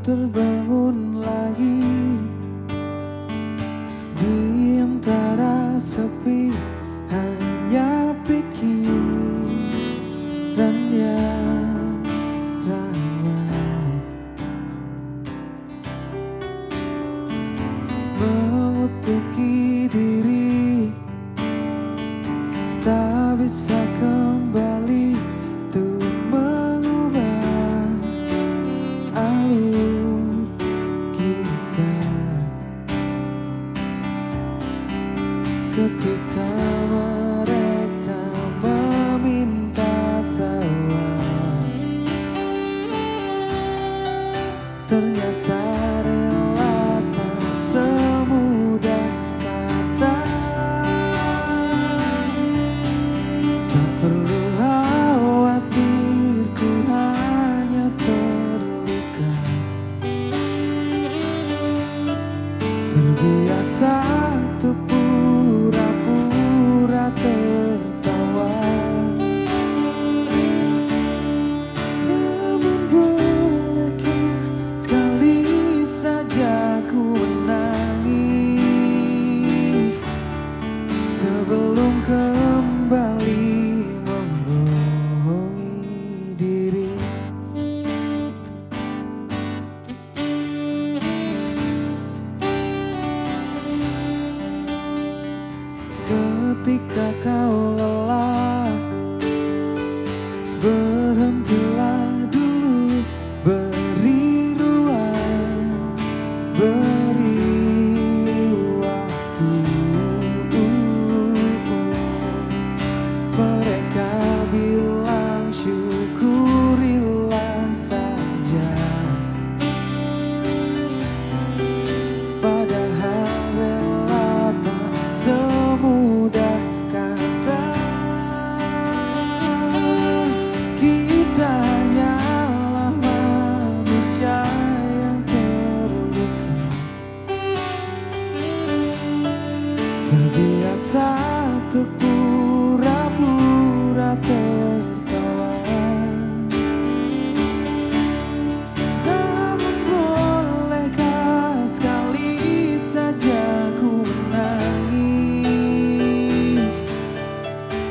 terbangun lagi di antara sepi, hanya pikiran yang ramai mengutuki diri, tak bisa kembali untuk mengubah alur kisah. Ketika mereka meminta tawa, ternyata rela tak semudah kata. Tak perlu khawatir, ku hanya terluka. Terbiasa untuk pura-pura tertawa. Namun bolehkah sekali saja ku menangis sebelum kembali membohongi diri. Ketika kau lelah, berhentilah dulu, beri ruang, beri waktu. Mereka bilang syukurilah saja, padahal rela tak semudah kata. Kita hanyalah manusia yang terluka, terbiasa untuk pura-pura tertawa. Namun bolehkah sekali saja ku menangis?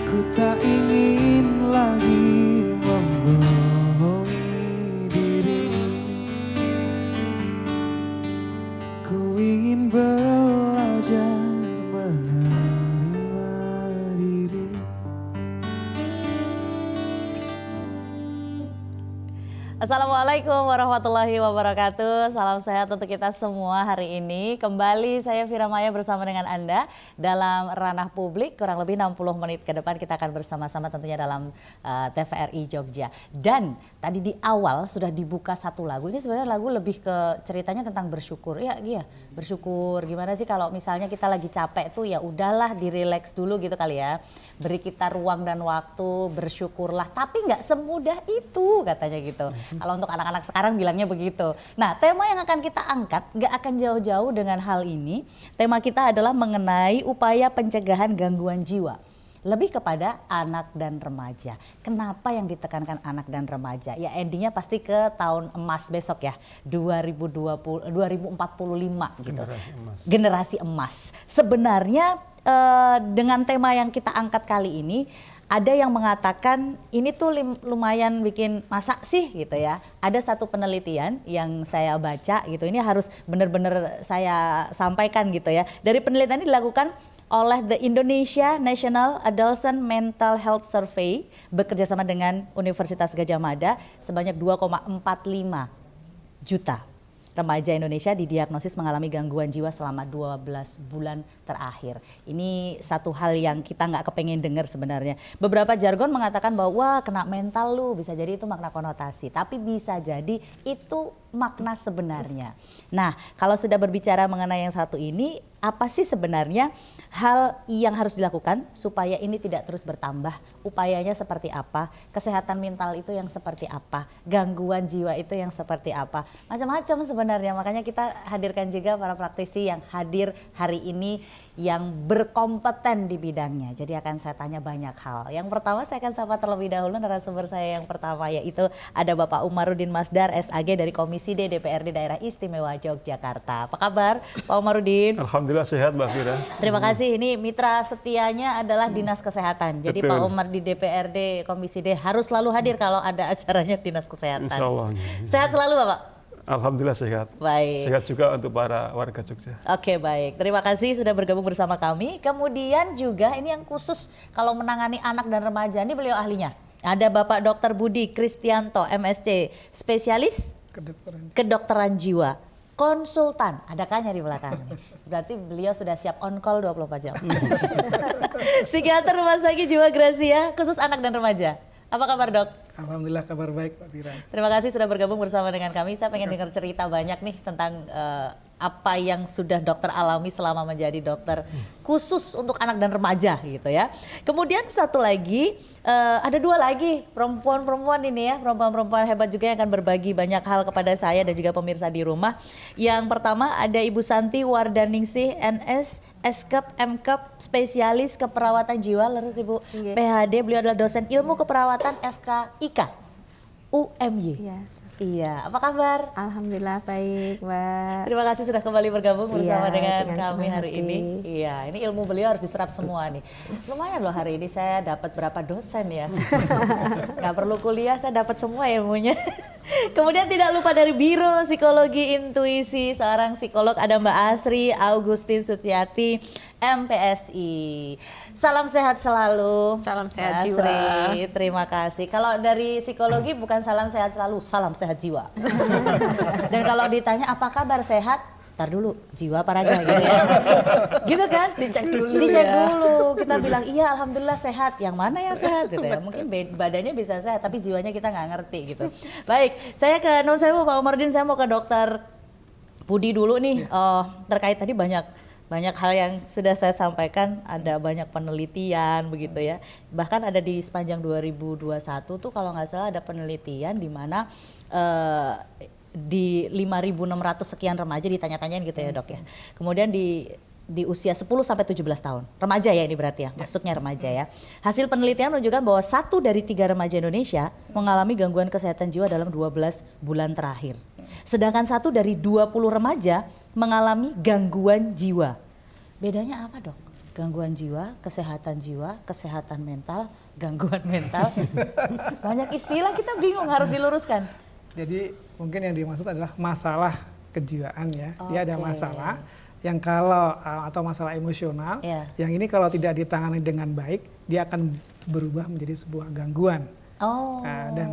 Ku tak ingin lagi membohongi diri. Ku ingin belajar menerima diri. Assalamualaikum warahmatullahi wabarakatuh. Salam sehat untuk kita semua hari ini. Kembali saya Vira Maya bersama dengan Anda dalam ranah publik. Kurang lebih 60 menit ke depan kita akan bersama-sama tentunya dalam TVRI Jogja. Dan tadi di awal sudah dibuka satu lagu. Ini sebenarnya lagu lebih ke ceritanya tentang bersyukur. Ya, iya, bersyukur. Gimana sih kalau misalnya kita lagi capek tuh, ya udahlah dirileks dulu gitu kali ya. Beri kita ruang dan waktu, bersyukurlah. Tapi nggak semudah itu katanya gitu. Kalau untuk anak-anak sekarang bilangnya begitu. Nah, tema yang akan kita angkat gak akan jauh-jauh dengan hal ini. Tema kita adalah mengenai upaya pencegahan gangguan jiwa. Lebih kepada anak dan remaja. Kenapa yang ditekankan anak dan remaja? Ya endingnya pasti ke tahun emas besok ya. 2045 gitu. Generasi emas. Sebenarnya dengan tema yang kita angkat kali ini, ada yang mengatakan ini tuh lumayan bikin masa sih gitu ya. Ada satu penelitian yang saya baca gitu, ini harus benar-benar saya sampaikan gitu ya. Dari penelitian ini dilakukan oleh The Indonesia National Adolescent Mental Health Survey bekerjasama dengan Universitas Gadjah Mada, sebanyak 2,45 juta remaja Indonesia didiagnosis mengalami gangguan jiwa selama 12 bulan terakhir. Ini satu hal yang kita nggak kepengen dengar sebenarnya. Beberapa jargon mengatakan bahwa wah kena mental lu, bisa jadi itu makna konotasi. Tapi bisa jadi itu makna sebenarnya. Nah, kalau sudah berbicara mengenai yang satu ini, apa sih sebenarnya hal yang harus dilakukan supaya ini tidak terus bertambah? Upayanya seperti apa? Kesehatan mental itu yang seperti apa? Gangguan jiwa itu yang seperti apa? Macam-macam sebenarnya, makanya kita hadirkan juga para praktisi yang hadir hari ini yang berkompeten di bidangnya. Jadi akan saya tanya banyak hal. Yang pertama saya akan sapa terlebih dahulu narasumber saya yang pertama, yaitu ada Bapak Umarudin Masdar SAG dari Komisi Komisi D DPRD Daerah Istimewa Yogyakarta. Apa kabar Pak Omarudin? Alhamdulillah sehat Mbak Fira. Terima kasih. Ini mitra setianya adalah Dinas Kesehatan. Jadi Betul. Pak Omar di DPRD Komisi D harus selalu hadir kalau ada acaranya Dinas Kesehatan. Insya Allah. Sehat selalu Bapak? Alhamdulillah sehat. Baik. Sehat juga untuk para warga Jogja. Oke, baik. Terima kasih sudah bergabung bersama kami. Kemudian juga ini yang khusus kalau menangani anak dan remaja, ini beliau ahlinya. Ada Bapak Dr. Budi Kristianto, MSc, spesialis kedokteran jiwa, konsultan. Ada K-nya di belakang. Berarti beliau sudah siap on call 24 jam. Psikiater Rumah Sakit Jiwa Gracia, khusus anak dan remaja. Apa kabar Dok? Alhamdulillah kabar baik Pak Fira. Terima kasih sudah bergabung bersama dengan kami. Saya pengen dengar cerita banyak nih tentang apa yang sudah dokter alami selama menjadi dokter khusus untuk anak dan remaja gitu ya. Kemudian satu lagi, ada dua lagi perempuan-perempuan ini ya, perempuan-perempuan hebat juga yang akan berbagi banyak hal kepada saya dan juga pemirsa di rumah. Yang pertama ada Ibu Santi Wardaningsih, NS, Eskep, Mkep, spesialis keperawatan jiwa, leres Ibu, PhD, beliau adalah dosen ilmu keperawatan FKIK, UMY. Iya, apa kabar? Alhamdulillah baik, Mbak. Terima kasih sudah kembali bergabung bersama dengan kami senang hari hati. ini. Iya, ini ilmu beliau harus diserap semua nih. Lumayan loh hari ini saya dapat berapa dosen ya. Gak perlu kuliah, saya dapat semua ilmunya. Kemudian tidak lupa dari Biro Psikologi Intuisi, seorang psikolog ada Mbak Asri Augustin Suciati, MPSI. Salam sehat selalu. Salam sehat Mbak jiwa. Asri, terima kasih. Kalau dari psikologi bukan salam sehat selalu, salam sehat jiwa. Dan kalau ditanya apa kabar sehat, tar dulu jiwa apa raga gitu ya. Gitu kan? Dicek dulu. Dicek dulu. Kita bilang iya alhamdulillah sehat. Yang mana yang sehat gitu ya. Mungkin badannya bisa sehat tapi jiwanya kita nggak ngerti gitu. Baik, saya ke Nun Sewu Pak Omarudin, saya mau ke Dokter Budi dulu nih. Terkait tadi banyak hal yang sudah saya sampaikan, ada banyak penelitian begitu ya. Bahkan ada di sepanjang 2021 tuh kalau nggak salah ada penelitian di mana di 5.600 sekian remaja ditanya-tanyain gitu ya Dok ya. Kemudian di usia 10 sampai 17 tahun. Remaja ya ini berarti ya, masuknya remaja ya. Hasil penelitian menunjukkan bahwa 1 dari 3 remaja Indonesia mengalami gangguan kesehatan jiwa dalam 12 bulan terakhir. Sedangkan 1 dari 20 remaja mengalami gangguan jiwa. Bedanya apa Dok? Gangguan jiwa, kesehatan mental, gangguan mental. Banyak istilah kita bingung harus diluruskan. Jadi mungkin yang dimaksud adalah masalah kejiwaan ya. Dia ada Oke. masalah yang kalau atau masalah emosional, Iya. yang ini kalau tidak ditangani dengan baik, dia akan berubah menjadi sebuah gangguan. Oh. Dan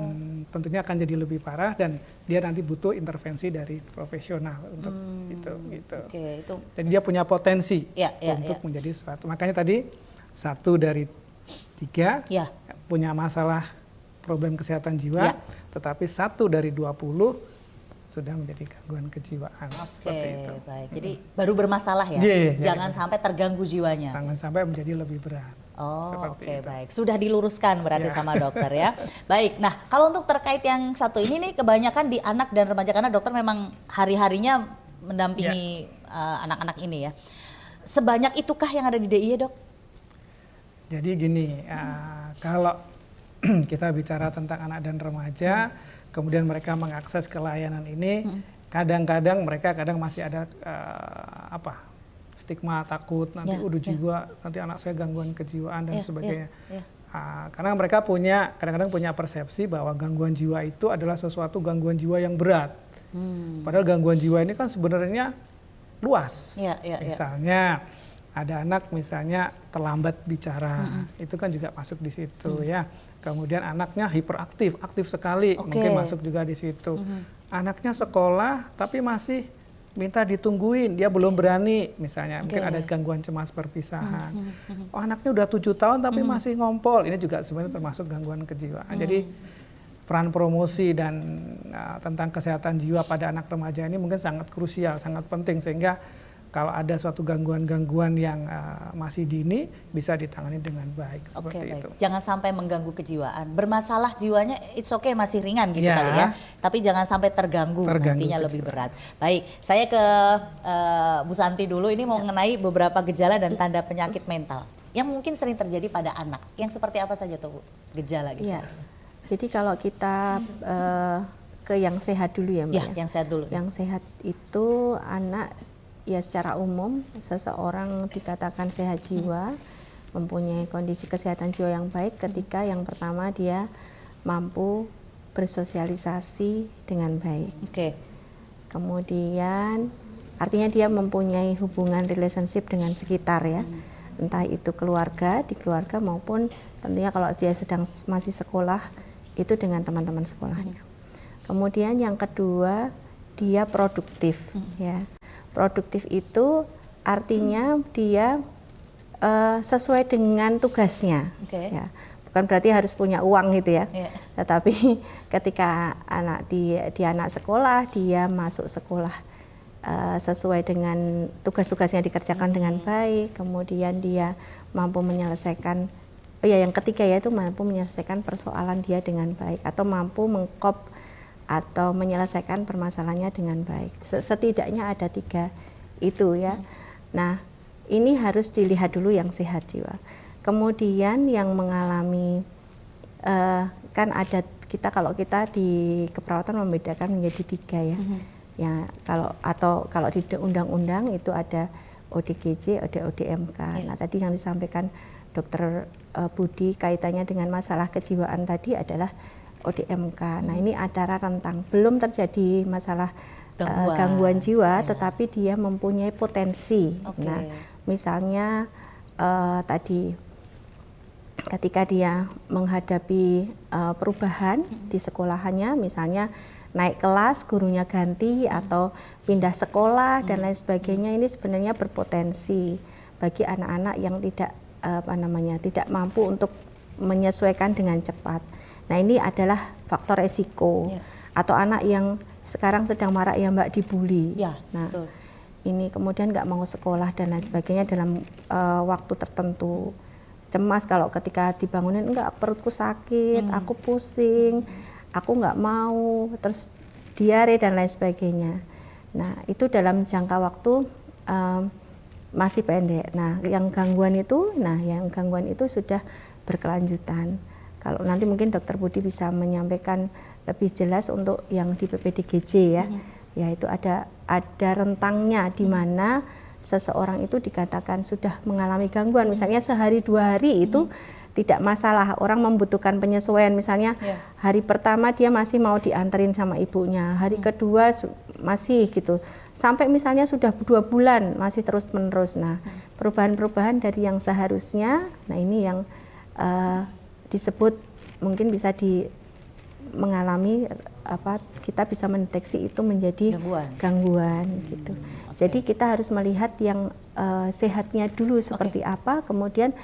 tentunya akan jadi lebih parah dan dia nanti butuh intervensi dari profesional untuk itu gitu. Oke, itu Jadi dia punya potensi Ya, untuk menjadi suatu. Makanya tadi 1 dari 3 ya. punya masalah problem kesehatan jiwa, Ya. tetapi 1 dari 20 sudah menjadi gangguan kejiwaan. Seperti itu. Baik. Jadi baru bermasalah ya. Iya, Jangan sampai terganggu jiwanya. Jangan sampai menjadi lebih berat. Oh, Seperti oke itu. baik. Sudah diluruskan berarti Ya. sama dokter ya. Baik. Nah, kalau untuk terkait yang satu ini nih kebanyakan di anak dan remaja karena dokter memang hari-harinya mendampingi anak-anak ini ya. Sebanyak itukah yang ada di DIY, Dok? Jadi gini, kalau kita bicara tentang anak dan remaja, kemudian mereka mengakses ke layanan ini, kadang-kadang mereka masih ada stigma takut nanti udah jiwa, nanti anak saya gangguan kejiwaan dan sebagainya. Karena mereka kadang-kadang punya persepsi bahwa gangguan jiwa itu adalah sesuatu gangguan jiwa yang berat. Padahal gangguan jiwa ini kan sebenarnya luas. Misalnya ada anak misalnya terlambat bicara, itu kan juga masuk di situ ya. Kemudian anaknya hiperaktif, aktif sekali, mungkin masuk juga di situ. Anaknya sekolah tapi masih minta ditungguin, dia belum berani misalnya, mungkin ada gangguan cemas perpisahan. Oh anaknya udah 7 tahun tapi masih ngompol, ini juga sebenarnya termasuk gangguan kejiwaan. Jadi peran promosi dan tentang kesehatan jiwa pada anak remaja ini mungkin sangat krusial, sangat penting sehingga kalau ada suatu gangguan-gangguan yang masih dini bisa ditangani dengan baik seperti itu. Jangan sampai mengganggu kejiwaan. Bermasalah jiwanya it's okay masih ringan gitu kali ya. Tapi jangan sampai terganggu nantinya lebih berat. Baik, saya ke Bu Santi dulu ini mau mengenai beberapa gejala dan tanda penyakit mental yang mungkin sering terjadi pada anak. Yang seperti apa saja tuh Bu? Gejala-gejala. Jadi kalau kita ke yang sehat dulu ya Mbak Ya, yang sehat dulu. Yang sehat itu anak ya secara umum seseorang dikatakan sehat jiwa, mempunyai kondisi kesehatan jiwa yang baik ketika yang pertama dia mampu bersosialisasi dengan baik. Oke. Kemudian artinya dia mempunyai hubungan relationship dengan sekitar ya. Entah itu keluarga, di keluarga maupun tentunya kalau dia sedang masih sekolah itu dengan teman-teman sekolahnya. Kemudian yang kedua dia produktif ya. Produktif itu artinya dia sesuai dengan tugasnya ya. Bukan berarti harus punya uang gitu ya. Tetapi ketika di anak sekolah dia masuk sekolah sesuai dengan tugas-tugasnya dikerjakan dengan baik, kemudian dia mampu menyelesaikan yang ketiga yaitu mampu menyelesaikan persoalan dia dengan baik atau mampu mengkop atau menyelesaikan permasalahannya dengan baik. Setidaknya ada 3 itu ya. Nah, ini harus dilihat dulu yang sehat jiwa. Kemudian yang mengalami kan ada kalau kita di keperawatan membedakan menjadi 3 ya. Ya kalau di undang-undang itu ada ODGJ, ada ODMK. Nah, tadi yang disampaikan Dokter Budi kaitannya dengan masalah kejiwaan tadi adalah ODMK. Nah, ini ada rentang belum terjadi masalah gangguan jiwa, tetapi dia mempunyai potensi. Nah, misalnya tadi ketika dia menghadapi perubahan di sekolahannya, misalnya naik kelas, gurunya ganti atau pindah sekolah dan lain sebagainya, ini sebenarnya berpotensi bagi anak-anak yang tidak mampu untuk menyesuaikan dengan cepat. Nah, ini adalah faktor resiko. Atau anak yang sekarang sedang marak ya Mbak, dibully. Nah, betul. Ini kemudian nggak mau sekolah dan lain sebagainya dalam waktu tertentu. Cemas kalau ketika dibangunin, enggak, perutku sakit, aku pusing, aku nggak mau, terus diare dan lain sebagainya. Nah, itu dalam jangka waktu masih pendek. Nah, yang gangguan itu sudah berkelanjutan. Kalau nanti mungkin Dokter Budi bisa menyampaikan lebih jelas untuk yang di PPDGJ ya. Ya, itu ada rentangnya di mana seseorang itu dikatakan sudah mengalami gangguan. Misalnya sehari 2 hari itu tidak masalah, orang membutuhkan penyesuaian. Misalnya hari pertama dia masih mau dianterin sama ibunya, hari kedua masih gitu, sampai misalnya sudah 2 bulan masih terus menerus. Nah, perubahan-perubahan dari yang seharusnya, nah ini yang disebut mungkin bisa mengalami kita bisa mendeteksi itu menjadi gangguan gitu. Jadi kita harus melihat yang sehatnya dulu seperti apa, kemudian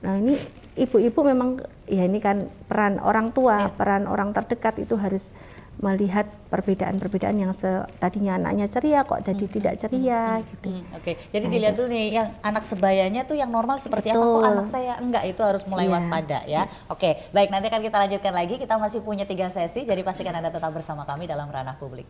nah ini ibu-ibu memang ya ini kan peran orang tua, peran orang terdekat itu harus melihat perbedaan-perbedaan yang tadinya anaknya ceria kok jadi tidak ceria gitu. Jadi dilihat dulu nih yang anak sebayanya tuh yang normal seperti apa, kok anak saya enggak, itu harus mulai waspada ya. Baik, nanti akan kita lanjutkan lagi, kita masih punya 3 sesi, jadi pastikan Anda tetap bersama kami dalam Ranah Publik.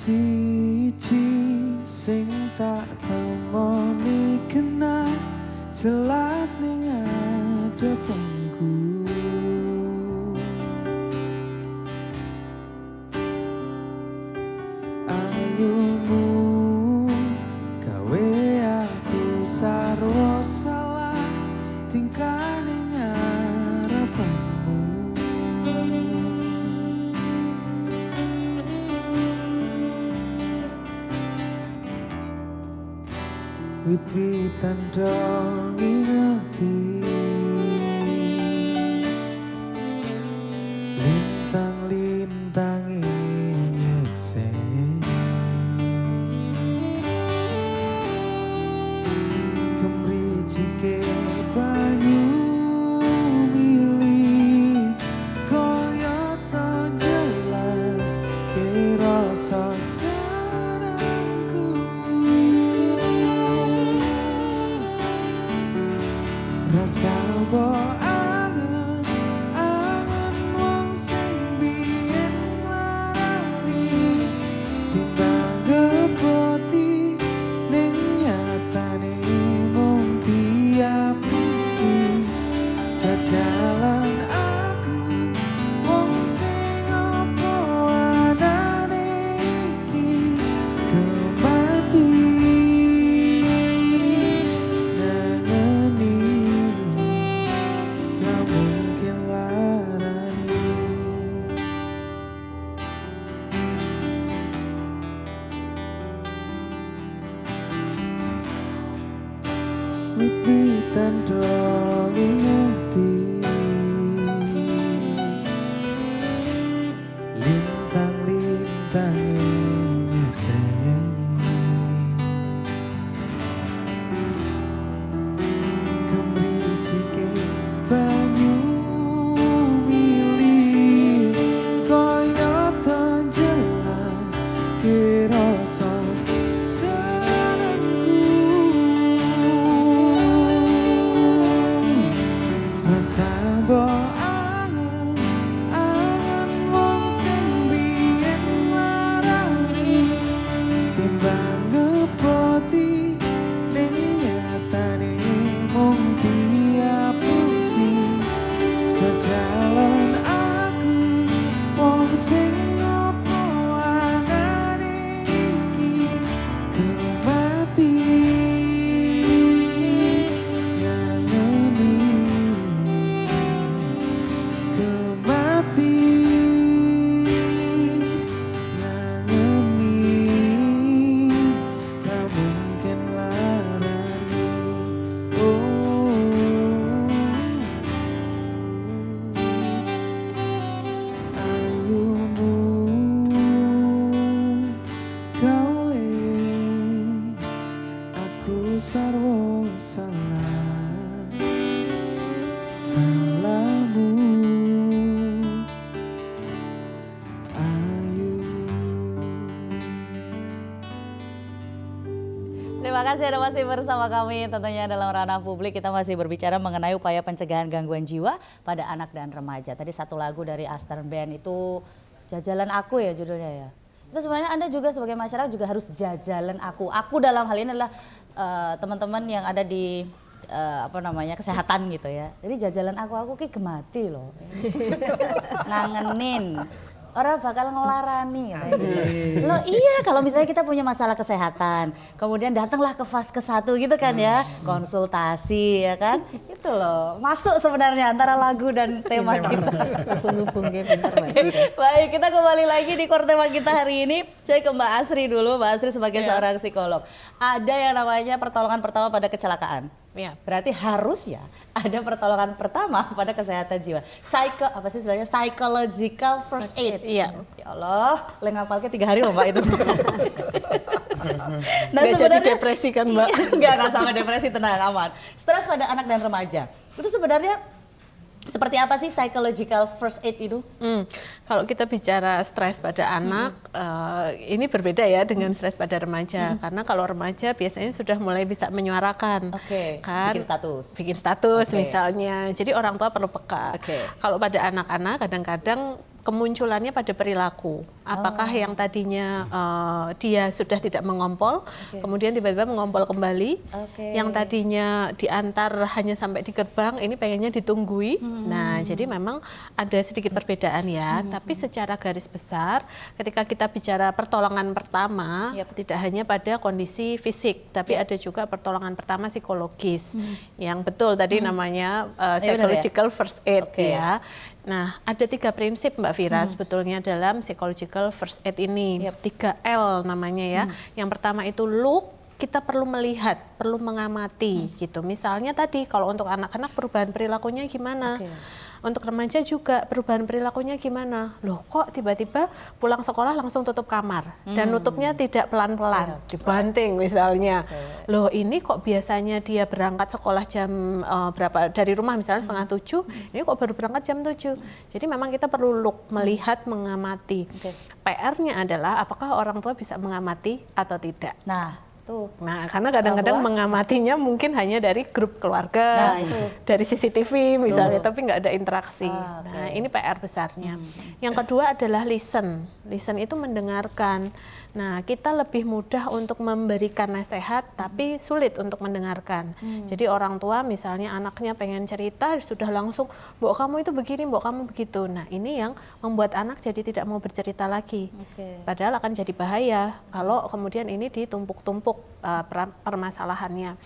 Siji sing tak temoni kena jelas ning adepku, ayumu gawe aku sarwa salah tingkah ning ngarepmu. Wit-witan dong ingati lintang-lintang nyekse kemricike banyu mili kok mbok angen-angen wong sing biyen nglarani timbang gepoti ning nyatane mung diapusi jajalan aku wong sing apa anane iki kemati nangeni gak mungkin larani. Wit-witan dong ingati lintang-lintang nyekseni kemricike banyu mili kaya tan jelas kirasa rasa mbok angen-angen wong sing biyen nglarani timbang ngepoti ning nyatane mung diapusi jajalan aku wong sing apa anane iki kemati nangeni kemati nangeni gak mungkin larani. Ayumu gawe aku sarwa salah salahmu ayu. Terima kasih Anda masih bersama kami tentunya dalam ranah publik. Kita masih berbicara mengenai upaya pencegahan gangguan jiwa pada anak dan remaja. Tadi satu lagu dari Astern Band itu Jajalan Aku ya judulnya ya. Itu sebenarnya Anda juga sebagai masyarakat juga harus jajalan aku. Aku dalam hal ini adalah teman-teman yang ada di kesehatan gitu ya. Jadi jajalan aku ki gemati loh. Ngangenin. Orang bakal ngelarani. Loh iya kalau misalnya kita punya masalah kesehatan, kemudian datanglah ke Vaskes 1 gitu kan ya, konsultasi ya kan. Itu loh, masuk sebenarnya antara lagu dan tema kita. Baik, kita kembali lagi di core tema kita hari ini. Saya ke Mbak Asri dulu, Mbak Asri sebagai seorang psikolog. Ada yang namanya pertolongan pertama pada kecelakaan. Ya, berarti harus ya ada pertolongan pertama pada kesehatan jiwa. Psychological first aid. Iya. Ya Allah, ngapalnya 3 hari loh Mbak itu. Nah, nggak jadi depresi kan Mbak? Enggak sama depresi, tenang, aman. Stres pada anak dan remaja. Itu sebenarnya seperti apa sih psychological first aid itu? Kalau kita bicara stres pada anak, ini berbeda ya dengan stres pada remaja. Karena kalau remaja biasanya sudah mulai bisa menyuarakan, kan? Bikin status misalnya. Jadi orang tua perlu peka. Kalau pada anak-anak kadang-kadang kemunculannya pada perilaku. Apakah yang tadinya dia sudah tidak mengompol, kemudian tiba-tiba mengompol kembali. Yang tadinya diantar hanya sampai di gerbang, ini pengennya ditunggui. Nah, jadi memang ada sedikit perbedaan ya. Tapi secara garis besar, ketika kita bicara pertolongan pertama, tidak hanya pada kondisi fisik, tapi ada juga pertolongan pertama psikologis. Yang betul tadi namanya psychological first aid ya. Nah, ada 3 prinsip Mbak Vira sebetulnya dalam psychological first aid ini. 3L namanya ya. Yang pertama itu look, kita perlu melihat, perlu mengamati gitu. Misalnya tadi kalau untuk anak-anak perubahan perilakunya gimana? Untuk remaja juga perubahan perilakunya gimana? Loh kok tiba-tiba pulang sekolah langsung tutup kamar dan nutupnya tidak pelan-pelan, dibanting misalnya. Loh ini kok biasanya dia berangkat sekolah jam berapa dari rumah misalnya 6:30, ini kok baru berangkat jam 7. Jadi memang kita perlu look, melihat, mengamati. PR-nya adalah apakah orang tua bisa mengamati atau tidak. Nah, tuh. Nah, karena kadang-kadang mengamatinya mungkin hanya dari grup keluarga, dari CCTV misalnya, tapi nggak ada interaksi. Nah, ini PR besarnya. Yang kedua adalah listen. Listen itu mendengarkan. Nah, kita lebih mudah untuk memberikan nasihat, tapi sulit untuk mendengarkan. Jadi orang tua misalnya anaknya pengen cerita, sudah langsung, "Mbok kamu itu begini, mbok kamu begitu." Nah, ini yang membuat anak jadi tidak mau bercerita lagi. Padahal akan jadi bahaya kalau kemudian ini ditumpuk-tumpuk permasalahannya.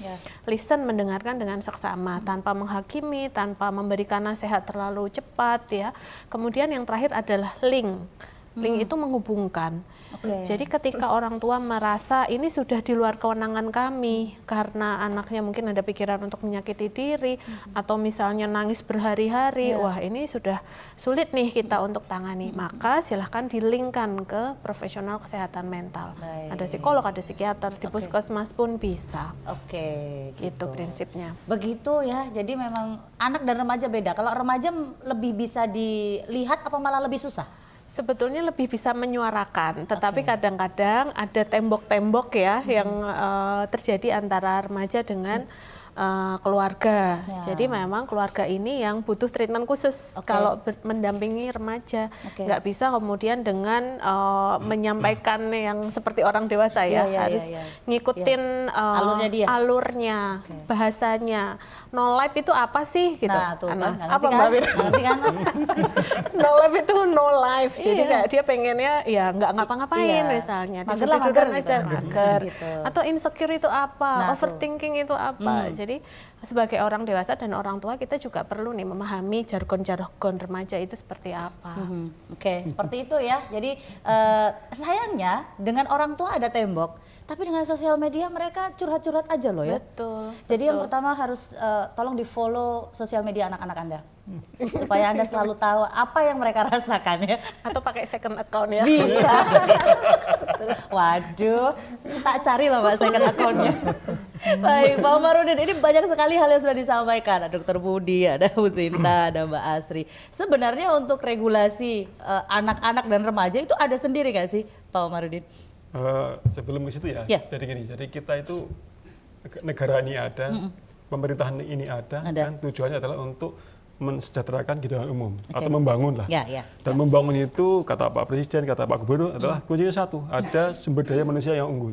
Listen, mendengarkan dengan seksama, tanpa menghakimi, tanpa memberikan nasihat terlalu cepat ya. Kemudian yang terakhir adalah link. Link itu menghubungkan. Jadi ketika orang tua merasa ini sudah di luar kewenangan kami karena anaknya mungkin ada pikiran untuk menyakiti diri atau misalnya nangis berhari-hari, wah ini sudah sulit nih kita untuk tangani. Maka silahkan dilingkan ke profesional kesehatan mental. Ada psikolog, ada psikiater, di puskesmas pun bisa. Gitu prinsipnya. Begitu ya, jadi memang anak dan remaja beda. Kalau remaja lebih bisa dilihat apa malah lebih susah? Sebetulnya lebih bisa menyuarakan, tetapi kadang-kadang ada tembok-tembok ya yang terjadi antara remaja dengan keluarga. Jadi memang keluarga ini yang butuh treatment khusus kalau mendampingi remaja. Nggak bisa kemudian dengan menyampaikan yang seperti orang dewasa harus ngikutin alurnya, bahasanya. No life itu apa sih gitu? Nah, tuh, apa Mbak Fira? No life itu no life. Jadi kayak dia pengennya ya nggak ngapa-ngapain misalnya. Tidur-tiduran aja. Mager. Atau insecure itu apa? Overthinking itu apa? Jadi sebagai orang dewasa dan orang tua kita juga perlu nih memahami jargon-jargon remaja itu seperti apa. Seperti itu ya. Jadi sayangnya dengan orang tua ada tembok, tapi dengan sosial media mereka curhat-curhat aja loh ya. Betul. Jadi yang pertama harus tolong di follow sosial media anak-anak Anda. Supaya Anda selalu tahu apa yang mereka rasakan ya. Atau pakai second account ya. Bisa. Waduh, tak cari lah Mbak second account-nya. Baik, Pak Omarudin, ini banyak sekali hal yang sudah disampaikan. Ada Dr. Budi, ada Bu Sinta, ada Mbak Asri. Sebenarnya untuk regulasi anak-anak dan remaja itu ada sendiri nggak sih, Pak Omarudin? Sebelum ke situ ya, jadi gini, jadi kita itu negara ini ada, pemerintahan ini ada, dan tujuannya adalah untuk mensejahterakan kehidupan umum atau membangun lah. Dan membangun itu kata Pak Presiden, kata Pak Gubernur adalah kuncinya satu, ada sumber daya manusia yang unggul.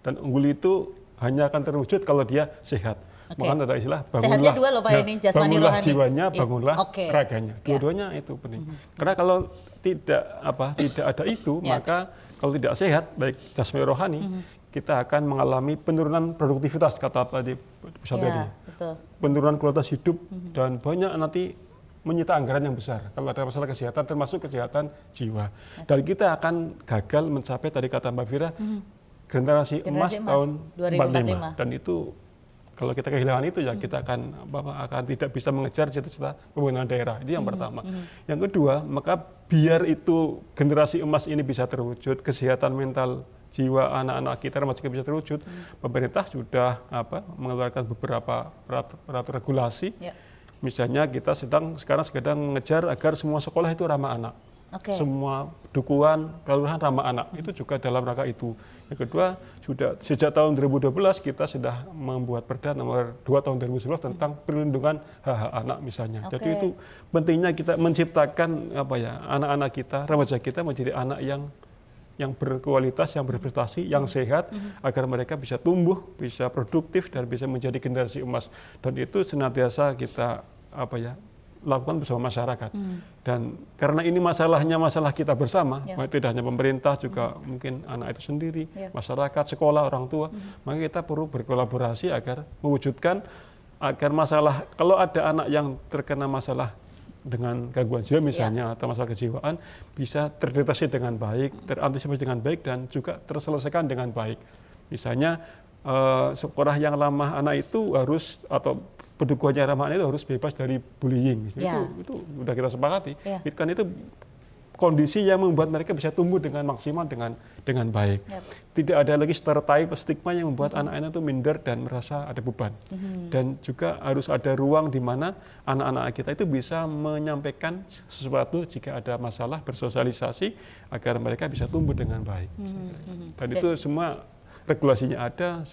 Dan unggul itu hanya akan terwujud kalau dia sehat. Makanya ada istilah bangunlah. Sehatnya dua loh Pak ini, jasmani bangunlah rohani. Jiwanya, bangunlah raganya. Dua-duanya itu penting. Karena kalau tidak ada itu, maka kalau tidak sehat baik jasmani rohani, kita akan mengalami penurunan produktivitas kata tadi pusat tadi. Penurunan kualitas hidup dan banyak nanti menyita anggaran yang besar kalau ada masalah kesehatan termasuk kesehatan jiwa. Dan kita akan gagal mencapai tadi kata Mbak Fira generasi emas tahun 2045 dan itu kalau kita kehilangan itu ya kita akan tidak bisa mengejar cita-cita pembangunan daerah. Itu yang pertama. Yang kedua, maka biar itu generasi emas ini bisa terwujud, kesehatan mental jiwa anak-anak kita remaja kita bisa terwujud, pemerintah sudah mengeluarkan beberapa peraturan regulasi. Misalnya kita sekarang sedang mengejar agar semua sekolah itu ramah anak. Semua dukuhan kelurahan ramah anak itu juga dalam rangka itu. Yang kedua, sudah sejak tahun 2012 kita sudah membuat Perda nomor 2 tahun 2011 tentang perlindungan hak-hak anak misalnya. Jadi itu pentingnya kita menciptakan anak-anak kita, remaja kita menjadi anak yang berkualitas, yang berprestasi, yang sehat agar mereka bisa tumbuh, bisa produktif dan bisa menjadi generasi emas. Dan itu senantiasa kita lakukan bersama masyarakat. Dan karena ini masalahnya masalah kita bersama, tidak hanya pemerintah, juga mungkin anak itu sendiri, masyarakat, sekolah, orang tua, maka kita perlu berkolaborasi agar mewujudkan agar masalah, kalau ada anak yang terkena masalah dengan gangguan jiwa misalnya atau masalah kejiwaan bisa terdeteksi dengan baik, terantisipasi dengan baik dan juga terselesaikan dengan baik. Misalnya sekolah yang ramah anak itu harus atau pendukungannya ramah anak itu harus bebas dari bullying. Itu sudah kita sepakati. Kan itu kondisi yang membuat mereka bisa tumbuh dengan maksimal dengan baik. Tidak ada lagi stereotip stigma yang membuat anak-anak itu minder dan merasa ada beban. Dan juga harus ada ruang di mana anak-anak kita itu bisa menyampaikan sesuatu jika ada masalah, bersosialisasi agar mereka bisa tumbuh dengan baik. Dan itu semua regulasinya ada,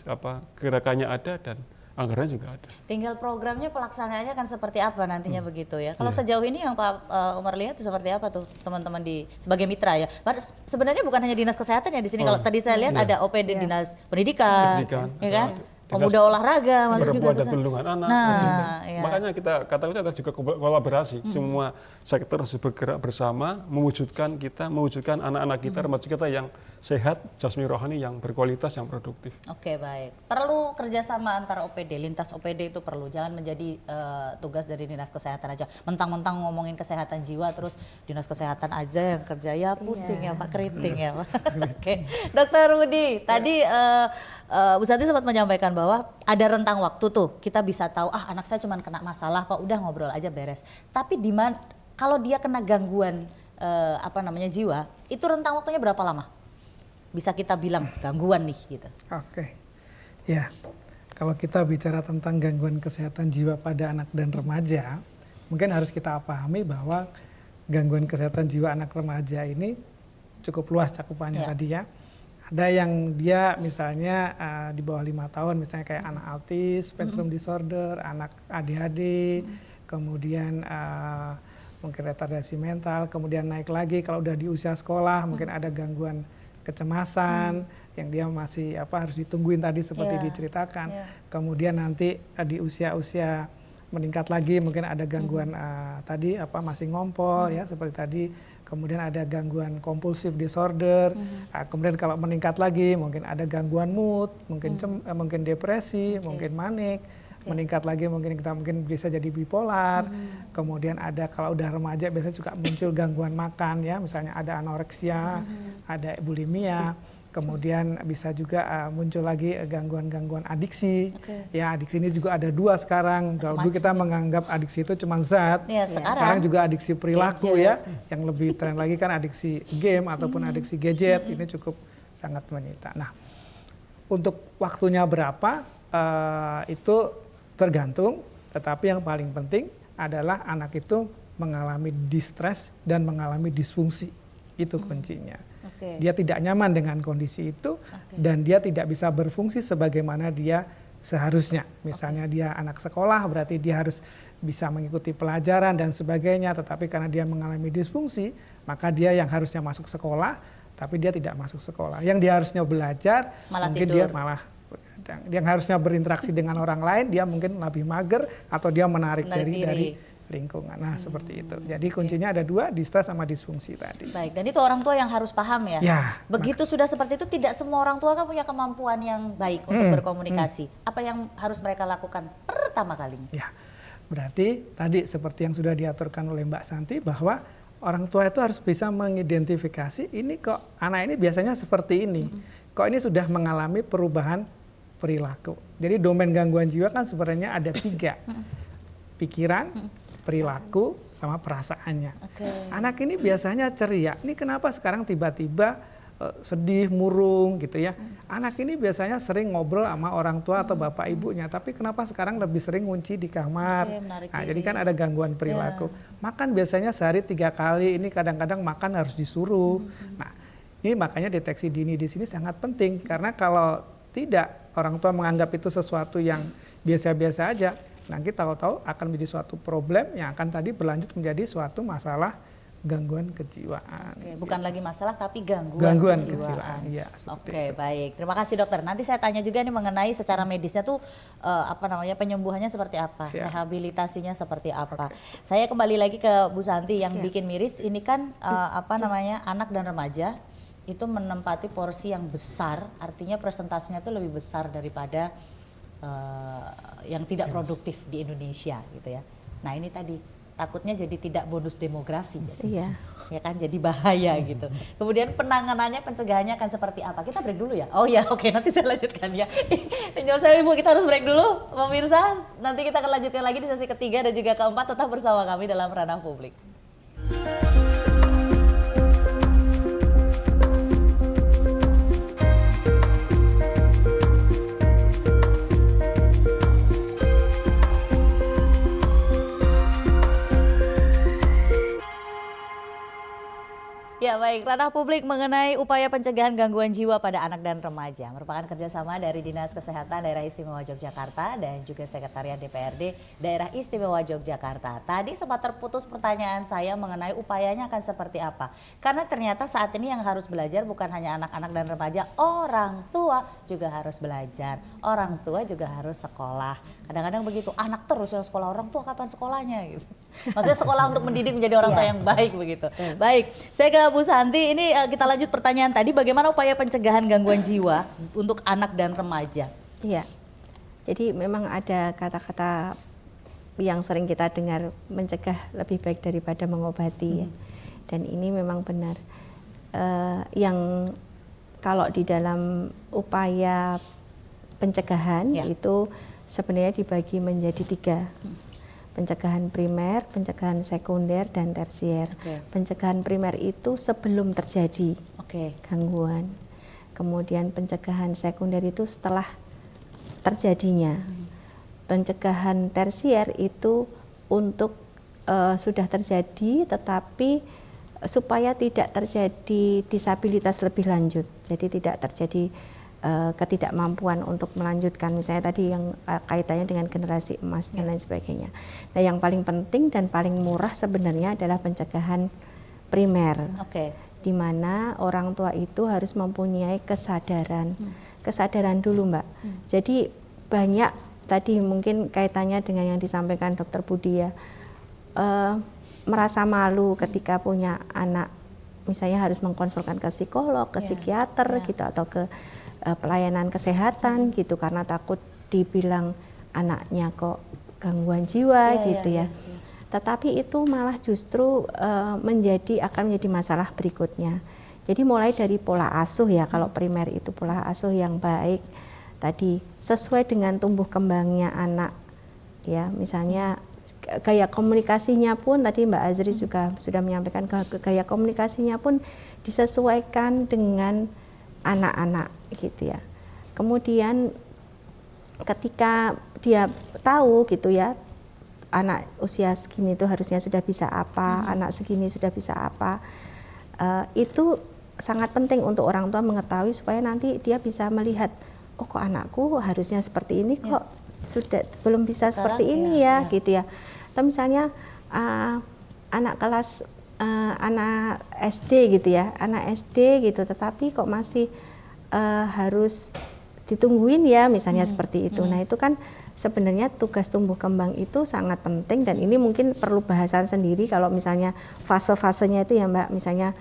gerakannya ada, dan anggarannya juga ada. Tinggal programnya pelaksanaannya kan seperti apa nantinya begitu ya. Kalau sejauh ini yang Pak Umar lihat itu seperti apa tuh teman-teman di sebagai mitra ya. Sebenarnya bukan hanya dinas kesehatan ya di sini. Kalau tadi saya lihat ada OPD dinas pendidikan, ya kan? Pemuda olahraga masuk juga ke sana. Perlindungan anak. Iya. Makanya kita katakan juga kolaborasi. Semua sektor harus bergerak bersama mewujudkan anak-anak kita, remaja kita yang sehat, jasmani rohani, yang berkualitas, yang produktif. Oke, baik. Perlu kerjasama antara OPD, lintas OPD itu perlu. Jangan menjadi tugas dari dinas kesehatan aja. Mentang-mentang ngomongin kesehatan jiwa, terus dinas kesehatan aja yang kerja, ya pusing ya Pak, keriting ya Pak. Oke, Dokter Budi, tadi Bu Santi sempat menyampaikan bahwa ada rentang waktu tuh kita bisa tahu anak saya cuma kena masalah kok, udah ngobrol aja beres. Tapi di mana kalau dia kena gangguan jiwa, itu rentang waktunya berapa lama? Bisa kita bilang gangguan nih gitu. Oke. Ya. Kalau kita bicara tentang gangguan kesehatan jiwa pada anak dan remaja, mungkin harus kita pahami bahwa gangguan kesehatan jiwa anak remaja ini cukup luas cakupannya tadi ya. Ada yang dia misalnya di bawah 5 tahun, misalnya kayak anak autis, spectrum disorder, anak ADHD, kemudian mungkin retardasi mental, kemudian naik lagi kalau udah di usia sekolah mungkin ada gangguan kecemasan yang dia masih harus ditungguin tadi seperti diceritakan. Kemudian nanti di usia-usia meningkat lagi mungkin ada gangguan tadi masih ngompol ya seperti tadi. Kemudian ada gangguan kompulsif disorder, kemudian kalau meningkat lagi mungkin ada gangguan mood, mungkin depresi, mungkin manik, meningkat lagi mungkin bisa jadi bipolar. Kemudian ada kalau udah remaja biasanya juga muncul gangguan makan ya, misalnya ada anoreksia, ada bulimia. Kemudian bisa juga muncul lagi gangguan-gangguan adiksi. Ya, adiksi ini juga ada 2 sekarang. Dulu kita menganggap adiksi itu cuma zat. Ya, sekarang juga adiksi perilaku ya. Yang lebih tren lagi kan adiksi game ataupun adiksi gadget. Ini cukup sangat menyita. Nah, untuk waktunya berapa itu tergantung. Tetapi yang paling penting adalah anak itu mengalami distress dan mengalami disfungsi. Itu kuncinya. Dia tidak nyaman dengan kondisi itu dan dia tidak bisa berfungsi sebagaimana dia seharusnya. Misalnya dia anak sekolah berarti dia harus bisa mengikuti pelajaran dan sebagainya, tetapi karena dia mengalami disfungsi, maka dia yang harusnya masuk sekolah tapi dia tidak masuk sekolah. Yang dia harusnya belajar mungkin tidur. Dia malah yang harusnya berinteraksi dengan orang lain dia mungkin lebih mager atau dia menarik dari lingkungan. Nah, seperti itu. Jadi kuncinya ada 2, distress sama disfungsi tadi. Baik, dan itu orang tua yang harus paham ya. Begitu sudah seperti itu, tidak semua orang tua kan punya kemampuan yang baik untuk berkomunikasi. Apa yang harus mereka lakukan pertama kalinya? Ya, berarti tadi seperti yang sudah diaturkan oleh Mbak Santi bahwa orang tua itu harus bisa mengidentifikasi ini kok anak ini biasanya seperti ini. Kok ini sudah mengalami perubahan perilaku. Jadi domain gangguan jiwa kan sebenarnya ada 3. Pikiran, perilaku, sama perasaannya. Anak ini biasanya ceria. Ini kenapa sekarang tiba-tiba sedih, murung gitu ya. Anak ini biasanya sering ngobrol sama orang tua atau bapak ibunya. Tapi kenapa sekarang lebih sering ngunci di kamar. Nah, jadi kan ada gangguan perilaku. Makan biasanya sehari 3 kali. Ini kadang-kadang makan harus disuruh. Nah, ini makanya deteksi dini di sini sangat penting. Karena kalau tidak, orang tua menganggap itu sesuatu yang biasa-biasa aja. Nanti tahu-tahu akan menjadi suatu problem yang akan tadi berlanjut menjadi suatu masalah gangguan kejiwaan. Bukan lagi masalah tapi gangguan kejiwaan. Ya, baik. Terima kasih dokter. Nanti saya tanya juga nih mengenai secara medisnya tuh penyembuhannya seperti apa, rehabilitasinya seperti apa. Saya kembali lagi ke Bu Santi yang bikin miris. Ini kan anak dan remaja itu menempati porsi yang besar, artinya presentasinya tuh lebih besar daripada yang tidak produktif di Indonesia gitu ya. Nah ini tadi takutnya jadi tidak bonus demografi, ya kan, jadi bahaya gitu. Kemudian penanganannya, pencegahannya akan seperti apa? Kita break dulu ya. Oh ya, oke, nanti saya lanjutkan ya. Nyuwun sewu Ibu, kita harus break dulu, pemirsa. Nanti kita akan lanjutkan lagi di sesi ketiga dan juga keempat. Tetap bersama kami dalam Ranah Publik. Ya, Ya baik, ranah publik mengenai upaya pencegahan gangguan jiwa pada anak dan remaja merupakan kerjasama dari Dinas Kesehatan Daerah Istimewa Yogyakarta dan juga Sekretariat DPRD Daerah Istimewa Yogyakarta. Tadi sempat terputus pertanyaan saya mengenai upayanya akan seperti apa. Karena ternyata saat ini yang harus belajar bukan hanya anak-anak dan remaja, orang tua juga harus belajar. Orang tua juga harus sekolah. Kadang-kadang begitu, anak terus yang sekolah, orang tua kapan sekolahnya gitu. Maksudnya sekolah untuk mendidik menjadi orang tua yang baik begitu. Baik, saya ke Bu Santi, ini kita lanjut pertanyaan tadi, bagaimana upaya pencegahan gangguan jiwa untuk anak dan remaja? Iya, jadi memang ada kata-kata yang sering kita dengar, mencegah lebih baik daripada mengobati ya. Dan ini memang benar. Yang kalau di dalam upaya pencegahan itu sebenarnya dibagi menjadi 3. Pencegahan primer, pencegahan sekunder, dan tersier. Pencegahan primer itu sebelum terjadi gangguan. Kemudian pencegahan sekunder itu setelah terjadinya. Pencegahan tersier itu untuk sudah terjadi tetapi supaya tidak terjadi disabilitas lebih lanjut. Jadi tidak terjadi ketidakmampuan untuk melanjutkan, misalnya tadi yang kaitannya dengan generasi emas dan lain sebagainya. Nah, yang paling penting dan paling murah sebenarnya adalah pencegahan primer, di mana orang tua itu harus mempunyai kesadaran, kesadaran dulu, Mbak. Jadi banyak tadi mungkin kaitannya dengan yang disampaikan Dr. Budi ya, merasa malu ketika punya anak, misalnya harus mengkonsulkan ke psikolog, ke psikiater gitu, atau ke pelayanan kesehatan gitu, karena takut dibilang anaknya kok gangguan jiwa gitu ya. Tetapi itu malah justru akan menjadi masalah berikutnya. Jadi mulai dari pola asuh ya, kalau primer itu pola asuh yang baik tadi sesuai dengan tumbuh kembangnya anak ya, misalnya gaya komunikasinya pun tadi Mbak Azri juga sudah menyampaikan, gaya komunikasinya pun disesuaikan dengan anak-anak gitu ya. Kemudian ketika dia tahu gitu ya, anak usia segini itu harusnya sudah bisa apa, anak segini sudah bisa apa, itu sangat penting untuk orang tua mengetahui supaya nanti dia bisa melihat, oh kok anakku harusnya seperti ini, kok sudah belum bisa sekarang seperti ini ya gitu ya. Atau misalnya anak kelas anak SD gitu ya, anak SD gitu, tetapi kok masih harus ditungguin ya, misalnya seperti itu. Nah itu kan sebenarnya tugas tumbuh kembang itu sangat penting, dan ini mungkin perlu bahasan sendiri kalau misalnya fase-fasenya itu ya Mbak, misalnya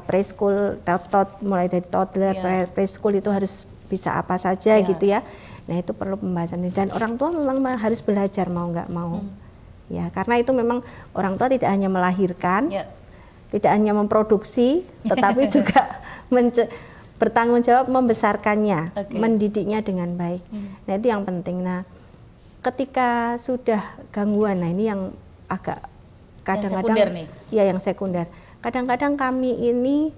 preschool, mulai dari toddler, preschool itu harus bisa apa saja gitu ya. Nah itu perlu pembahasan, dan orang tua memang harus belajar mau nggak mau. Ya, karena itu memang orang tua tidak hanya melahirkan, tidak hanya memproduksi, tetapi juga bertanggung jawab membesarkannya, mendidiknya dengan baik. Nah itu yang penting. Nah ketika sudah gangguan, nah ini yang agak kadang-kadang yang sekunder. Kadang-kadang kami ini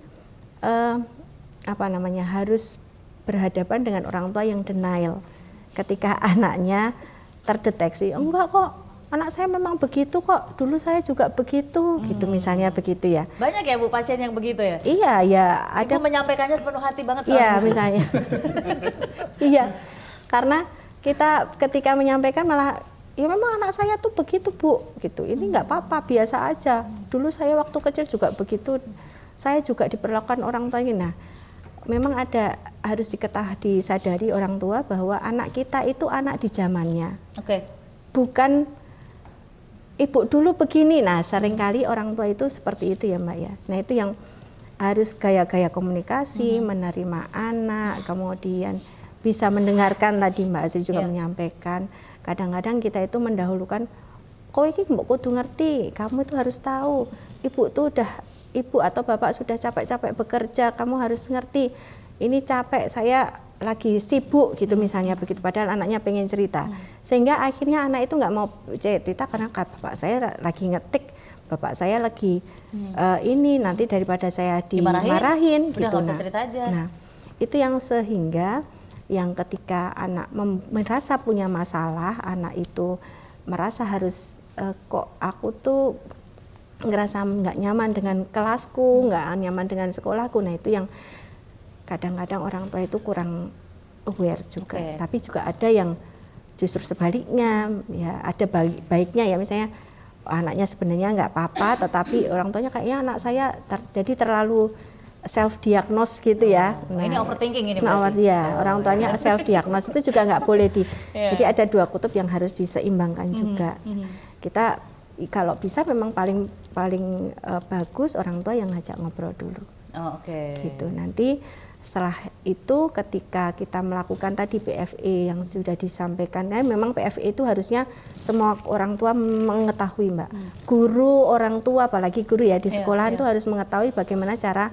harus berhadapan dengan orang tua yang denial ketika anaknya terdeteksi, enggak kok, anak saya memang begitu kok, dulu saya juga begitu, gitu misalnya begitu ya. Banyak ya Bu pasien yang begitu ya? Iya, ya ada. Ibu menyampaikannya sepenuh hati banget. Iya misalnya. Iya, karena kita ketika menyampaikan malah, ya memang anak saya tuh begitu Bu, gitu. Ini nggak apa-apa, biasa aja. Dulu saya waktu kecil juga begitu, saya juga diperlakukan orang tua ini. Nah, memang harus disadari orang tua bahwa anak kita itu anak di zamannya. Bukan ibu dulu begini. Nah, seringkali orang tua itu seperti itu ya Mbak ya. Nah, itu yang harus gaya-gaya komunikasi, menerima anak, kemudian bisa mendengarkan, tadi Mbak Azri juga menyampaikan. Kadang-kadang kita itu mendahulukan, kok ini mbok kudu ngerti, kamu itu harus tahu, ibu atau bapak sudah capek-capek bekerja, kamu harus ngerti, ini capek, saya lagi sibuk gitu misalnya begitu, padahal anaknya pengen cerita. Sehingga akhirnya anak itu nggak mau cerita karena bapak saya lagi ngetik, bapak saya lagi ini, nanti daripada saya dimarahin gitu. Nah itu yang sehingga yang ketika anak merasa punya masalah, anak itu merasa harus kok aku tuh ngerasa nggak nyaman dengan kelasku, nggak nyaman dengan sekolahku. Nah itu yang kadang-kadang orang tua itu kurang aware juga. Tapi juga ada yang justru sebaliknya, ya ada baiknya ya, misalnya anaknya sebenarnya nggak apa-apa, tetapi orang tuanya kayaknya anak saya jadi terlalu self diagnose gitu ya. Nah, ini overthinking ini berarti. Ya, orang tuanya self diagnose itu juga nggak boleh Jadi ada dua kutub yang harus diseimbangkan juga. Kita kalau bisa memang paling bagus orang tua yang ngajak ngobrol dulu. Gitu. Nanti setelah itu ketika kita melakukan tadi PFE yang sudah disampaikan, memang PFE itu harusnya semua orang tua mengetahui, Mbak. Guru, orang tua, apalagi guru ya di sekolahan itu harus mengetahui bagaimana cara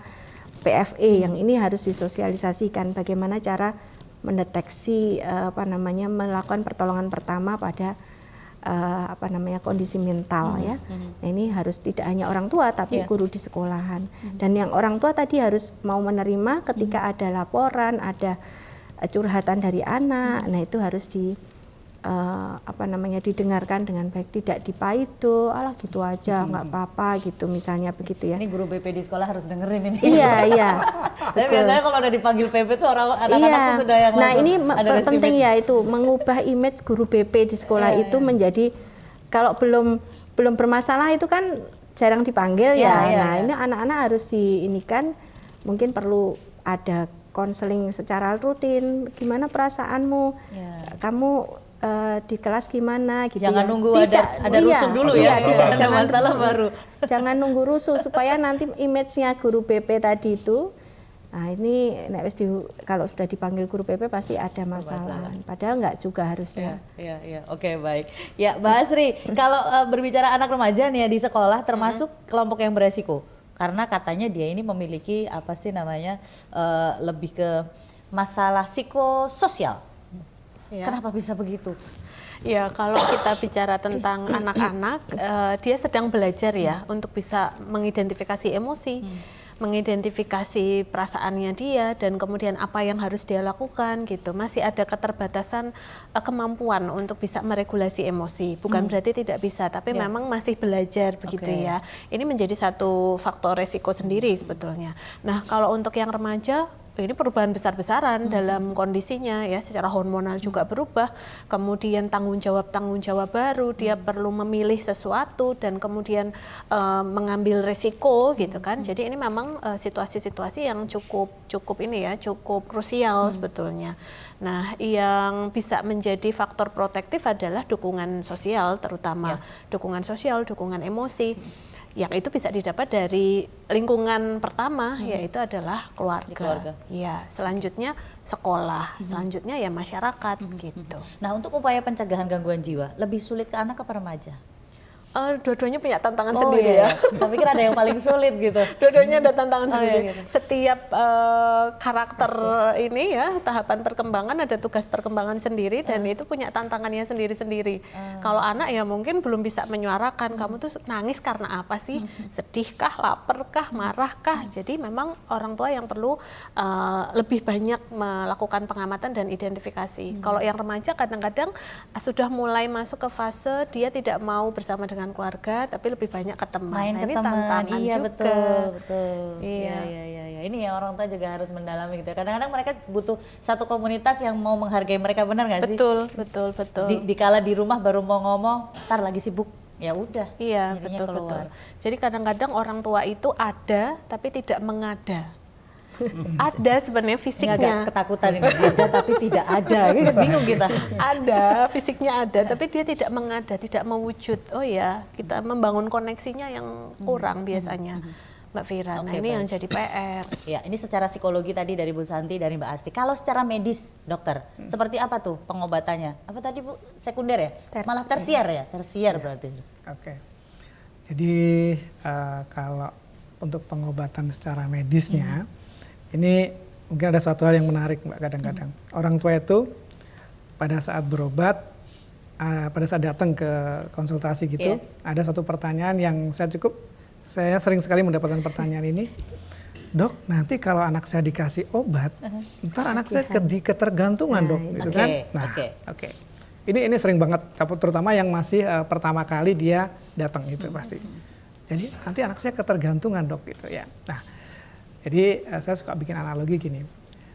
PFE yang ini harus disosialisasikan, bagaimana cara mendeteksi melakukan pertolongan pertama pada kondisi mental ya. Nah, ini harus tidak hanya orang tua tapi guru di sekolahan. Dan yang orang tua tadi harus mau menerima ketika ada laporan, ada curhatan dari anak. Nah, itu harus didengarkan dengan baik, tidak dipaido, alah gitu aja nggak apa-apa gitu misalnya begitu ya. Ini guru BP di sekolah harus dengerin ini. Iya. Tapi biasanya kalau udah dipanggil BP tuh anak-anak tuh sudah yang nah ini penting ya itu mengubah image guru BP di sekolah itu menjadi kalau belum bermasalah itu kan jarang dipanggil ini anak-anak harus diinikan, mungkin perlu ada konseling secara rutin, gimana perasaanmu, kamu di kelas gimana gitu. Jangan nunggu ada rusuh dulu ya, ada masalah baru. Jangan nunggu rusuh supaya nanti image-nya guru BP tadi itu, nah ini kalau sudah dipanggil guru BP pasti ada masalah. Padahal nggak juga harusnya. Iya. Oke, baik. Ya, Mbak Asri, kalau berbicara anak remaja nih ya di sekolah termasuk kelompok yang beresiko. Karena katanya dia ini memiliki lebih ke masalah psikososial. Kenapa bisa begitu? Ya, kalau kita bicara tentang anak-anak, dia sedang belajar ya untuk bisa mengidentifikasi emosi, mengidentifikasi perasaannya dia, dan kemudian apa yang harus dia lakukan gitu. Masih ada keterbatasan kemampuan untuk bisa meregulasi emosi. Bukan berarti tidak bisa, tapi memang masih belajar begitu ya. Ini menjadi satu faktor resiko sendiri sebetulnya. Nah, kalau untuk yang remaja, ini perubahan besar-besaran dalam kondisinya ya, secara hormonal juga berubah, kemudian tanggung jawab baru, dia perlu memilih sesuatu dan kemudian mengambil resiko gitu kan. Jadi ini memang situasi-situasi yang cukup krusial sebetulnya. Nah, yang bisa menjadi faktor protektif adalah dukungan sosial, terutama dukungan sosial, dukungan emosi. Yang itu bisa didapat dari lingkungan pertama, yaitu adalah keluarga. Ya, selanjutnya sekolah, selanjutnya ya masyarakat gitu. Nah, untuk upaya pencegahan gangguan jiwa lebih sulit ke anak apa remaja? Dua-duanya punya tantangan sendiri ya. Saya pikir ada yang paling sulit gitu. Dua-duanya ada tantangan sendiri. Gitu. Setiap karakter ini ya, tahapan perkembangan ada tugas perkembangan sendiri dan itu punya tantangannya sendiri-sendiri. Kalau anak ya mungkin belum bisa menyuarakan, kamu tuh nangis karena apa sih? Sedihkah, laparkah, marahkah? Jadi memang orang tua yang perlu lebih banyak melakukan pengamatan dan identifikasi. Kalau yang remaja kadang-kadang sudah mulai masuk ke fase dia tidak mau bersama dengan keluarga tapi lebih banyak ke teman. Main ke ini teman. tantangan Iya, juga. Betul. Iya. Ini yang orang tua juga harus mendalami gitu. Kadang-kadang mereka butuh satu komunitas yang mau menghargai mereka, benar nggak sih? Betul. Dikala di rumah baru mau ngomong, ntar lagi sibuk. Ya udah. Iya, betul. Jadi kadang-kadang orang tua itu ada tapi tidak mengada. Ada sebenarnya fisiknya. Ini agak ketakutan ini, ada tapi tidak ada. Bingung kita. Ada, fisiknya ada, tapi dia tidak mengada, tidak mewujud. Oh ya, kita membangun koneksinya yang kurang biasanya, Mbak Fira. Nah, ini yang jadi PR. Ya, ini secara psikologi tadi dari Bu Santi, dari Mbak Astri. Kalau secara medis, dokter, seperti apa tuh pengobatannya? Apa tadi Bu? Sekunder ya? Malah tersier ya? Tersier berarti. Oke. Jadi kalau untuk pengobatan secara medisnya, ini mungkin ada suatu hal yang menarik Mbak kadang-kadang. Orang tua itu pada saat berobat, pada saat datang ke konsultasi gitu, ada satu pertanyaan yang saya sering sekali mendapatkan pertanyaan ini. Dok, nanti kalau anak saya dikasih obat, ntar anak saya ketergantungan dok, gitu kan? Nah, oke. Ini sering banget, terutama yang masih pertama kali dia datang itu pasti. Jadi nanti anak saya ketergantungan dok gitu ya. Nah, jadi saya suka bikin analogi gini,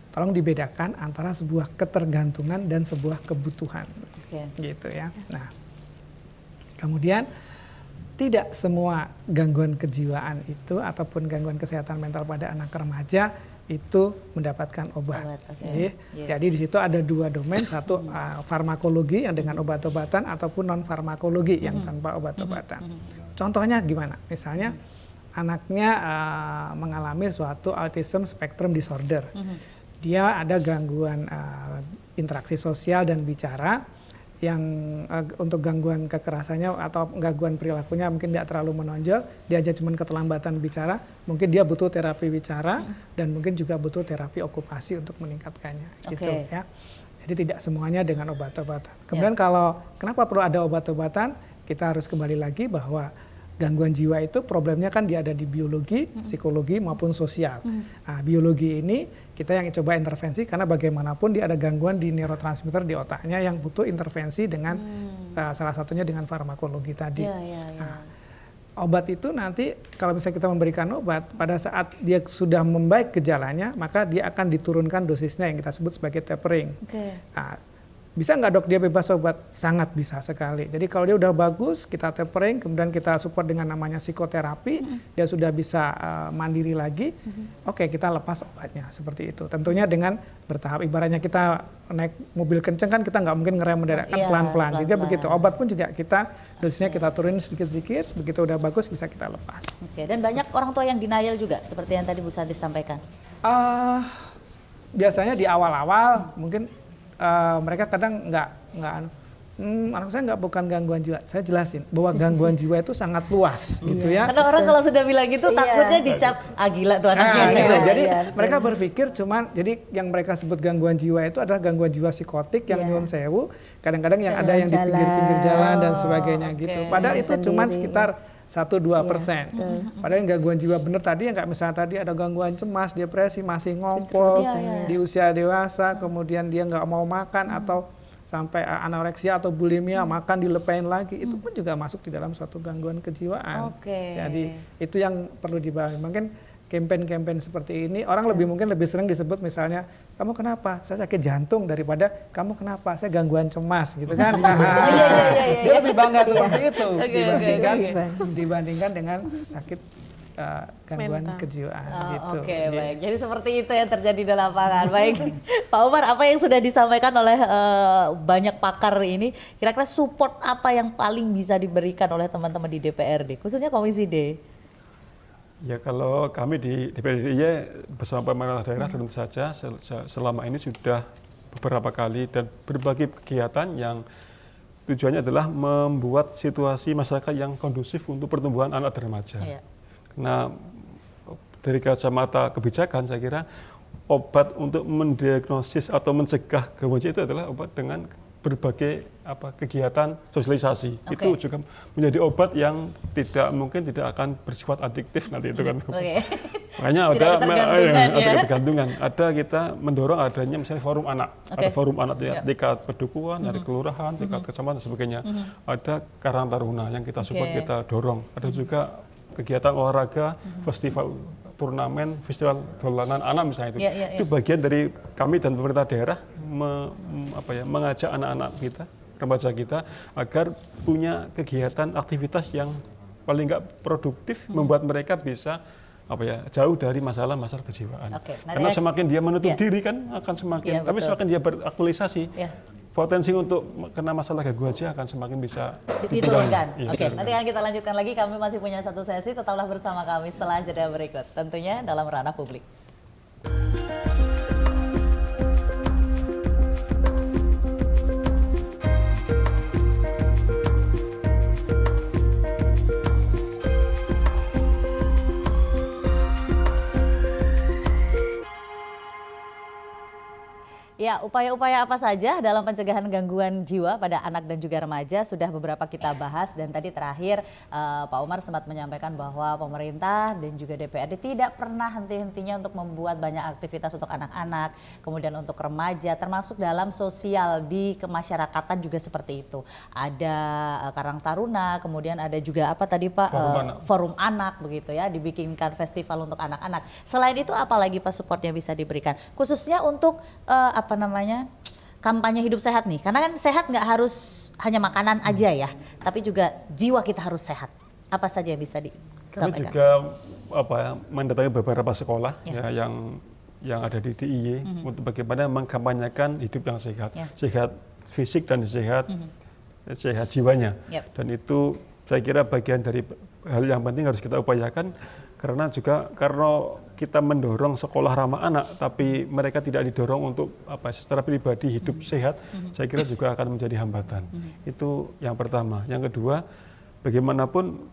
tolong dibedakan antara sebuah ketergantungan dan sebuah kebutuhan, gitu ya. Nah, kemudian tidak semua gangguan kejiwaan itu ataupun gangguan kesehatan mental pada anak remaja itu mendapatkan obat. Jadi di situ ada dua domain, satu farmakologi yang dengan obat-obatan ataupun non farmakologi yang tanpa obat-obatan. Contohnya gimana? Misalnya anaknya mengalami suatu autism spectrum disorder. Dia ada gangguan interaksi sosial dan bicara yang untuk gangguan kekerasannya atau gangguan perilakunya mungkin tidak terlalu menonjol, dia aja cuma keterlambatan bicara, mungkin dia butuh terapi bicara dan mungkin juga butuh terapi okupasi untuk meningkatkannya, gitu ya. Jadi tidak semuanya dengan obat-obatan. Kemudian kalau kenapa perlu ada obat-obatan, kita harus kembali lagi bahwa gangguan jiwa itu problemnya kan dia ada di biologi, psikologi maupun sosial. Nah, biologi ini kita yang coba intervensi karena bagaimanapun dia ada gangguan di neurotransmitter di otaknya yang butuh intervensi dengan salah satunya dengan farmakologi tadi. Nah, obat itu nanti kalau misalnya kita memberikan obat pada saat dia sudah membaik gejalanya, maka dia akan diturunkan dosisnya yang kita sebut sebagai tapering. Nah, bisa nggak dok dia bebas obat? Sangat bisa sekali. Jadi kalau dia udah bagus, kita tapering, kemudian kita support dengan namanya psikoterapi, dia sudah bisa mandiri lagi, oke, kita lepas obatnya seperti itu. Tentunya dengan bertahap, ibaratnya kita naik mobil kenceng kan kita nggak mungkin ngerem mendadak, kan pelan-pelan. Juga begitu, obat pun juga kita dosisnya kita turunin sedikit-sedikit, begitu udah bagus bisa kita lepas. Dan banyak orang tua yang denial juga, seperti yang tadi Bu Santi sampaikan. Biasanya di awal-awal mungkin mereka kadang nggak anak saya nggak bukan gangguan jiwa. Saya jelasin bahwa gangguan jiwa itu sangat luas, gitu ya. Karena orang kalau sudah bilang gitu takutnya dicap gila tuh anaknya. Gitu. Jadi mereka berpikir cuman, jadi yang mereka sebut gangguan jiwa itu adalah gangguan jiwa psikotik yang nyuwun sewu. Kadang-kadang yang ada yang di pinggir-pinggir jalan dan sebagainya gitu. Padahal itu cuman sekitar 1-2%. Padahal yang gangguan jiwa bener tadi yang nggak misalnya tadi ada gangguan cemas, depresi, masih ngompol di usia dewasa, kemudian dia nggak mau makan atau sampai anoreksia atau bulimia, makan dilepain lagi, itu pun juga masuk di dalam suatu gangguan kejiwaan. Jadi itu yang perlu dibahas. Mungkin kampanye-kampanye seperti ini orang mungkin lebih sering disebut misalnya, kamu kenapa? Saya sakit jantung, daripada kamu kenapa? Saya gangguan cemas, gitu kan. Dia lebih bangga seperti itu dibandingkan dengan sakit gangguan kejiwaan gitu. Baik. Jadi seperti itu yang terjadi di lapangan. Baik, Pak Umar, apa yang sudah disampaikan oleh banyak pakar ini, kira-kira support apa yang paling bisa diberikan oleh teman-teman di DPRD, khususnya Komisi D? Ya, kalau kami di DPRD DIY bersama pemerintah daerah tentu saja selama ini sudah beberapa kali dan berbagai kegiatan yang tujuannya adalah membuat situasi masyarakat yang kondusif untuk pertumbuhan anak dan remaja. Nah, dari kacamata kebijakan saya kira obat untuk mendiagnosis atau mencegah gangguan jiwa itu adalah obat dengan berbagai kegiatan sosialisasi. Itu juga menjadi obat yang mungkin tidak akan bersifat adiktif nanti itu kan. Makanya ada ketergantungan. Ada kita mendorong adanya misalnya forum anak. Ada forum anak tingkat pedukuhan, dari kelurahan, tingkat kecamatan dan sebagainya. Ada Karang Taruna yang kita support, kita dorong. Ada juga kegiatan olahraga, festival turnamen, festival dolanan anak misalnya itu. Itu bagian dari kami dan pemerintah daerah mengajak anak-anak kita, remaja kita agar punya kegiatan aktivitas yang paling nggak produktif, membuat mereka bisa jauh dari masalah-masalah kejiwaan. Karena semakin dia menutup diri kan akan semakin, tapi semakin dia beraktualisasi, potensi untuk kena masalah gangguan jiwa akan semakin bisa diturunkan. Nanti akan kita lanjutkan lagi. Kami masih punya satu sesi. Tetaplah bersama kami setelah jeda berikut. Tentunya dalam ranah publik. Ya, upaya-upaya apa saja dalam pencegahan gangguan jiwa pada anak dan juga remaja sudah beberapa kita bahas, dan tadi terakhir Pak Umar sempat menyampaikan bahwa pemerintah dan juga DPRD tidak pernah henti-hentinya untuk membuat banyak aktivitas untuk anak-anak, kemudian untuk remaja, termasuk dalam sosial di kemasyarakatan juga seperti itu. Ada Karang Taruna, kemudian ada juga apa tadi Pak, forum anak begitu ya, dibikinkan festival untuk anak-anak. Selain itu apa lagi Pak supportnya bisa diberikan, khususnya untuk kampanye hidup sehat nih, karena kan sehat nggak harus hanya makanan aja ya, tapi juga jiwa kita harus sehat. Apa saja yang bisa disampaikan? Kami juga mendatangi beberapa sekolah ya, yang ada di DIY untuk bagaimana mengkampanyekan hidup yang sehat, sehat fisik dan sehat jiwanya. Dan itu saya kira bagian dari hal yang penting harus kita upayakan, karena kita mendorong sekolah ramah anak, tapi mereka tidak didorong untuk secara pribadi hidup sehat, saya kira juga akan menjadi hambatan. Itu yang pertama. Yang kedua, bagaimanapun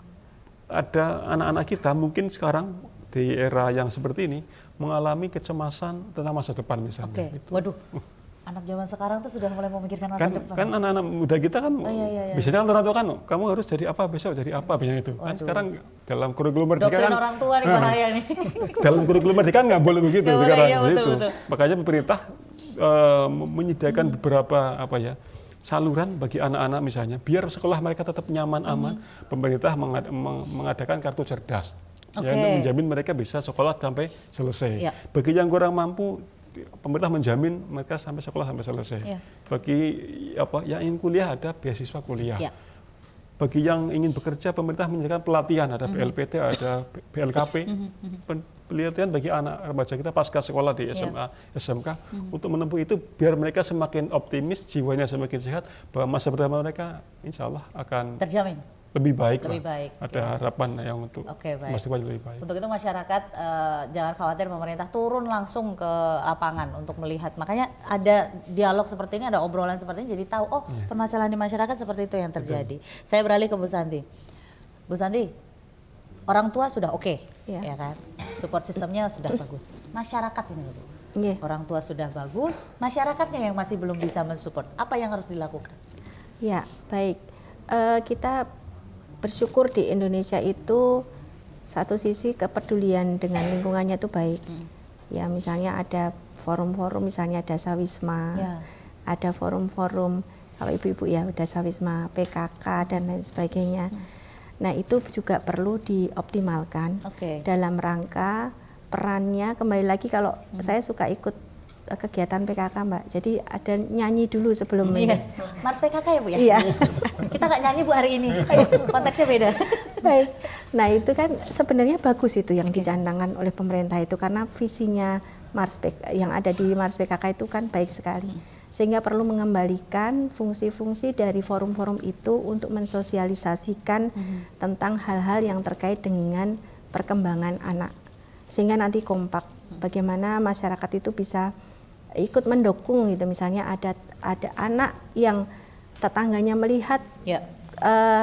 ada anak-anak kita mungkin sekarang di era yang seperti ini mengalami kecemasan tentang masa depan misalnya. Waduh. Anak zaman sekarang tuh sudah mulai memikirkan masa depan. Kan anak-anak muda kita kan, biasanya kan orang tua kan, kamu harus jadi apa besok, jadi apa biasanya itu. Kan sekarang dalam kurikulum merdeka kan, orang tua nih bahaya nih. Dalam kurikulum merdeka nggak boleh begitu sekarang. Betul. Makanya pemerintah menyediakan beberapa saluran bagi anak-anak misalnya, biar sekolah mereka tetap nyaman, aman. Pemerintah mengadakan kartu cerdas, untuk menjamin mereka bisa sekolah sampai selesai. Bagi yang kurang mampu, pemerintah menjamin mereka sampai sekolah sampai selesai. Bagi yang ingin kuliah, ada beasiswa kuliah. Bagi yang ingin bekerja, pemerintah menyediakan pelatihan, ada BLPT, ada BLKP, pelatihan bagi anak remaja kita pasca sekolah di SMA, SMK, untuk menempuh itu biar mereka semakin optimis, jiwanya semakin sehat, bahwa masa depan mereka insya Allah akan terjamin. Lebih baik. Ada harapan yang untuk masa depan lebih baik. Untuk itu masyarakat jangan khawatir, pemerintah turun langsung ke lapangan untuk melihat. Makanya ada dialog seperti ini, ada obrolan seperti ini, jadi tahu permasalahan di masyarakat seperti itu yang terjadi. Saya beralih ke Bu Santi. Bu Santi, orang tua sudah ya kan? Support sistemnya sudah bagus. Masyarakat ini Bu. Orang tua sudah bagus, masyarakatnya yang masih belum bisa mensupport. Apa yang harus dilakukan? Ya, baik. Kita bersyukur di Indonesia itu satu sisi kepedulian dengan lingkungannya itu baik. Ya, misalnya ada forum-forum, misalnya Dasa Wisma, ada forum-forum, kalau ibu-ibu ya Dasa Wisma, PKK dan lain sebagainya. Nah, itu juga perlu dioptimalkan dalam rangka perannya. Kembali lagi, kalau saya suka ikut kegiatan PKK Mbak, jadi ada nyanyi dulu sebelum ini. Mars PKK ya Bu ya? Iya. Kita nggak nyanyi Bu hari ini, konteksnya beda. Baik, nah itu kan sebenarnya bagus itu yang dicandangkan oleh pemerintah itu, karena visinya Mars yang ada di Mars PKK itu kan baik sekali. Sehingga perlu mengembalikan fungsi-fungsi dari forum-forum itu untuk mensosialisasikan tentang hal-hal yang terkait dengan perkembangan anak. Sehingga nanti kompak, bagaimana masyarakat itu bisa ikut mendukung gitu. Misalnya ada anak yang tetangganya melihat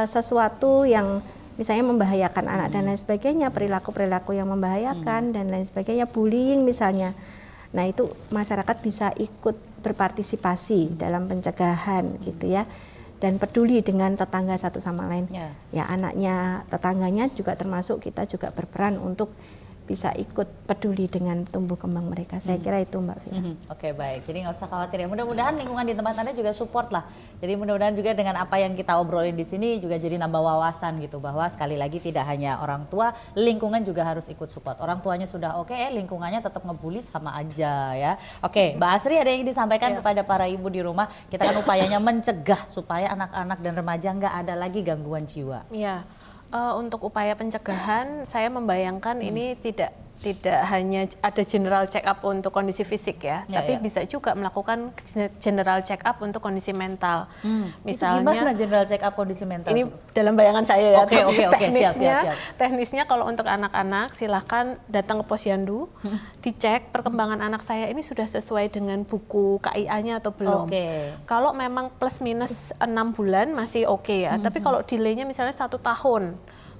sesuatu yang misalnya membahayakan anak dan lain sebagainya, perilaku-perilaku yang membahayakan dan lain sebagainya, bullying misalnya. Nah, itu masyarakat bisa ikut berpartisipasi dalam pencegahan gitu ya, dan peduli dengan tetangga satu sama lain. Ya, anaknya, tetangganya juga termasuk, kita juga berperan untuk bisa ikut peduli dengan tumbuh kembang mereka. Saya kira itu Mbak Fira. Oke, baik. Jadi nggak usah khawatir ya. Mudah-mudahan lingkungan di tempat Anda juga support lah. Jadi mudah-mudahan juga dengan apa yang kita obrolin di sini juga jadi nambah wawasan gitu, bahwa sekali lagi tidak hanya orang tua, lingkungan juga harus ikut support. Orang tuanya sudah lingkungannya tetap ngebully sama aja ya. Oke, Mbak Asri, ada yang disampaikan kepada para ibu di rumah? Kita kan upayanya mencegah supaya anak-anak dan remaja nggak ada lagi gangguan jiwa. Iya. Untuk upaya pencegahan, saya membayangkan ini tidak hanya ada general check up untuk kondisi fisik tapi bisa juga melakukan general check up untuk kondisi mental. Misalnya, itu gimana general check up kondisi mental? Ini dalam bayangan saya ya. Oke, siap. Teknisnya kalau untuk anak-anak silahkan datang ke posyandu, dicek perkembangan anak saya ini sudah sesuai dengan buku KIA-nya atau belum. Kalau memang plus minus 6 bulan masih tapi kalau delaynya misalnya 1 tahun,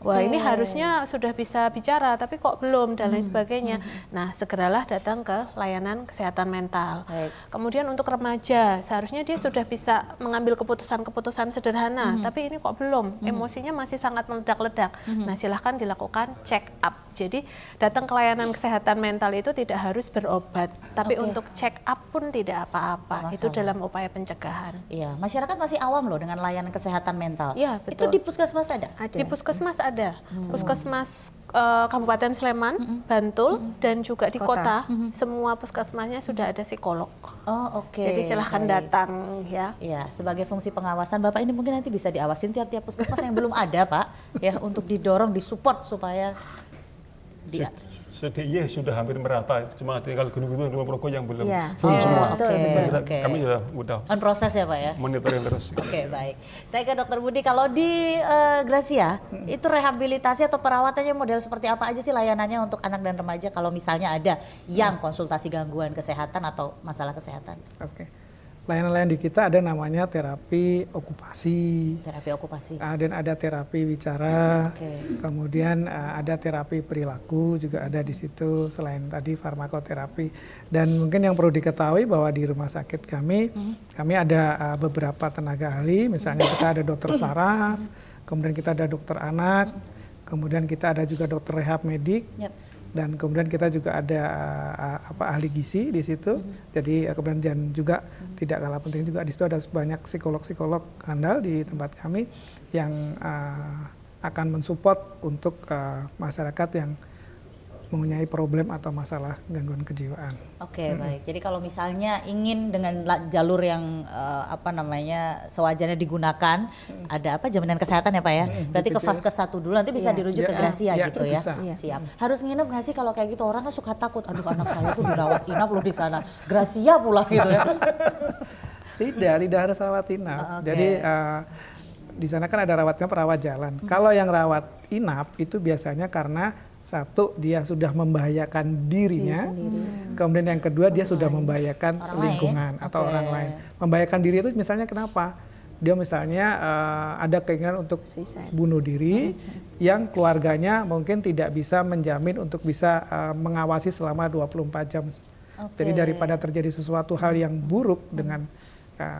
Wah, ini harusnya sudah bisa bicara, tapi kok belum dan lain sebagainya. Nah, segeralah datang ke layanan kesehatan mental. Kemudian untuk remaja, seharusnya dia sudah bisa mengambil keputusan-keputusan sederhana, tapi ini kok belum, emosinya masih sangat meledak-ledak. Nah, silahkan dilakukan check up. Jadi datang ke layanan kesehatan mental itu tidak harus berobat, tapi untuk check up pun tidak apa-apa. Itu dalam upaya pencegahan. Iya, masyarakat masih awam loh dengan layanan kesehatan mental. Iya, Itu betul. di puskesmas ada? Di puskesmas ada, puskesmas Kabupaten Sleman, Bantul, dan juga di kota, semua puskesmasnya sudah ada psikolog. Oh, oke. Jadi silahkan datang ya. Iya, sebagai fungsi pengawasan Bapak ini mungkin nanti bisa diawasin tiap-tiap puskesmas yang belum ada, Pak, ya, untuk didorong, disupport supaya dia. CDI sudah hampir merata, cuma tinggal gunung-gunung Progo yang belum Iya. full semua. Oke, oke. Kami sudah On proses ya, Pak ya. monitoring terus. Oke, baik. Saya ke Dokter Budi, kalau di Gracia itu rehabilitasi atau perawatannya model seperti apa aja sih layanannya untuk anak dan remaja kalau misalnya ada yang konsultasi gangguan kesehatan atau masalah kesehatan? Oke. Layanan-layanan di kita ada namanya terapi okupasi, Terapi okupasi. dan ada terapi bicara, Oke. kemudian ada terapi perilaku juga ada di situ, selain tadi farmakoterapi. Dan mungkin yang perlu diketahui bahwa di rumah sakit kami ada beberapa tenaga ahli, misalnya kita ada dokter saraf, kemudian kita ada dokter anak, kemudian kita ada juga dokter rehab medik. Yap. Dan kemudian kita juga ada ahli gizi di situ. Jadi kemudian dan juga tidak kalah penting juga di situ ada banyak psikolog-psikolog handal di tempat kami yang akan mensupport untuk masyarakat yang mempunyai problem atau masalah gangguan kejiwaan. Oke, baik. Jadi kalau misalnya ingin dengan jalur yang sewajarnya digunakan, ada apa jaminan kesehatan ya Pak ya? Berarti ke fase ke-1 dulu, nanti bisa dirujuk ke Gracia gitu ya. bisa. Siap. Harus nginep nggak sih kalau kayak gitu? Orang kan suka takut, aduh anak saya tuh dirawat inap loh di sana. Gracia pula gitu ya. Tidak harus rawat inap. Oke. Jadi di sana kan ada rawatnya perawat jalan. Kalau yang rawat inap itu biasanya karena satu, dia sudah membahayakan dirinya, kemudian yang kedua dia sudah membahayakan Orang lingkungan lain. atau Oke. orang lain. Membahayakan diri itu misalnya kenapa? Dia misalnya ada keinginan untuk bunuh diri, yang keluarganya mungkin tidak bisa menjamin untuk bisa mengawasi selama 24 jam. Jadi daripada terjadi sesuatu hal yang buruk dengan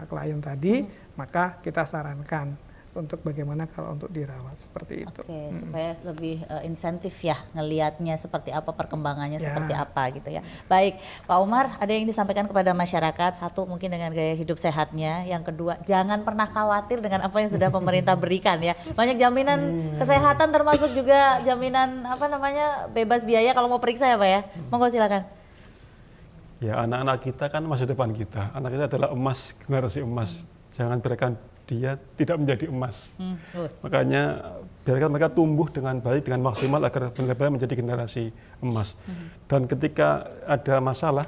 klien tadi, maka kita sarankan untuk bagaimana kalau untuk dirawat seperti itu. Oke, supaya lebih insentif ya ngelihatnya seperti apa, perkembangannya seperti apa gitu ya. Baik, Pak Umar, ada yang disampaikan kepada masyarakat? Satu, mungkin dengan gaya hidup sehatnya. Yang kedua, jangan pernah khawatir dengan apa yang sudah pemerintah berikan ya. Banyak jaminan kesehatan, termasuk juga jaminan bebas biaya kalau mau periksa ya Pak ya. Monggo silakan. Ya, anak-anak kita kan masa depan kita. Anak kita adalah emas, generasi emas. Jangan biarkan dia tidak menjadi emas. Makanya biarkan mereka tumbuh dengan baik, dengan maksimal agar benar-benar menjadi generasi emas. Dan ketika ada masalah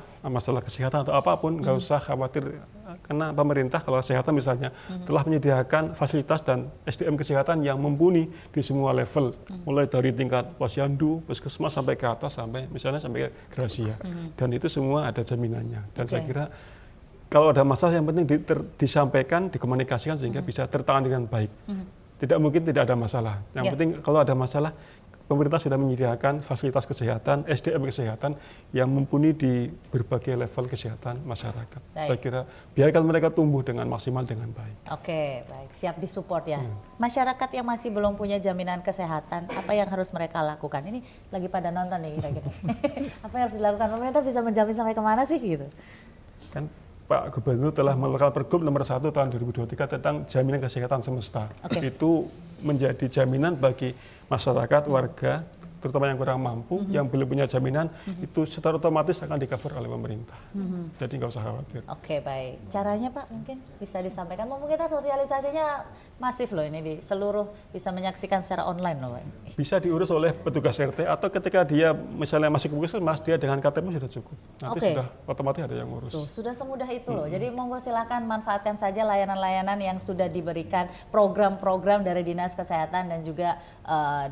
kesehatan atau apapun, nggak usah khawatir. Karena pemerintah kalau kesehatan misalnya telah menyediakan fasilitas dan SDM kesehatan yang mumpuni di semua level, mulai dari tingkat posyandu, puskesmas sampai ke atas, sampai ke Gracia. Dan itu semua ada jaminannya. Dan saya kira kalau ada masalah yang penting disampaikan, dikomunikasikan sehingga bisa tertangani dengan baik. Tidak mungkin tidak ada masalah. Yang penting kalau ada masalah, pemerintah sudah menyediakan fasilitas kesehatan, SDM kesehatan yang mumpuni di berbagai level kesehatan masyarakat. Saya kira biarkan mereka tumbuh dengan maksimal dengan baik. Oke, baik. Siap disupport ya. Masyarakat yang masih belum punya jaminan kesehatan, apa yang harus mereka lakukan? Ini lagi pada nonton nih kira-kira. Apa yang harus dilakukan? Pemerintah bisa menjamin sampai kemana sih gitu? Kan Pak Gubernur telah mengeluarkan Pergub nomor 1 tahun 2023 tentang jaminan kesehatan semesta. Itu menjadi jaminan bagi masyarakat, warga, terutama yang kurang mampu, yang belum punya jaminan, itu secara otomatis akan di-cover oleh pemerintah. Jadi nggak usah khawatir. Oke, baik. Caranya Pak mungkin bisa disampaikan. Mumpung kita sosialisasinya masif loh ini di seluruh, bisa menyaksikan secara online loh Pak. Bisa diurus oleh petugas RT atau ketika dia misalnya masih puskesmas, dia dengan KTP sudah cukup. Nanti sudah otomatis ada yang ngurus. Tuh, sudah semudah itu loh. Jadi monggo silakan manfaatkan saja layanan-layanan yang sudah diberikan, program-program dari Dinas Kesehatan dan juga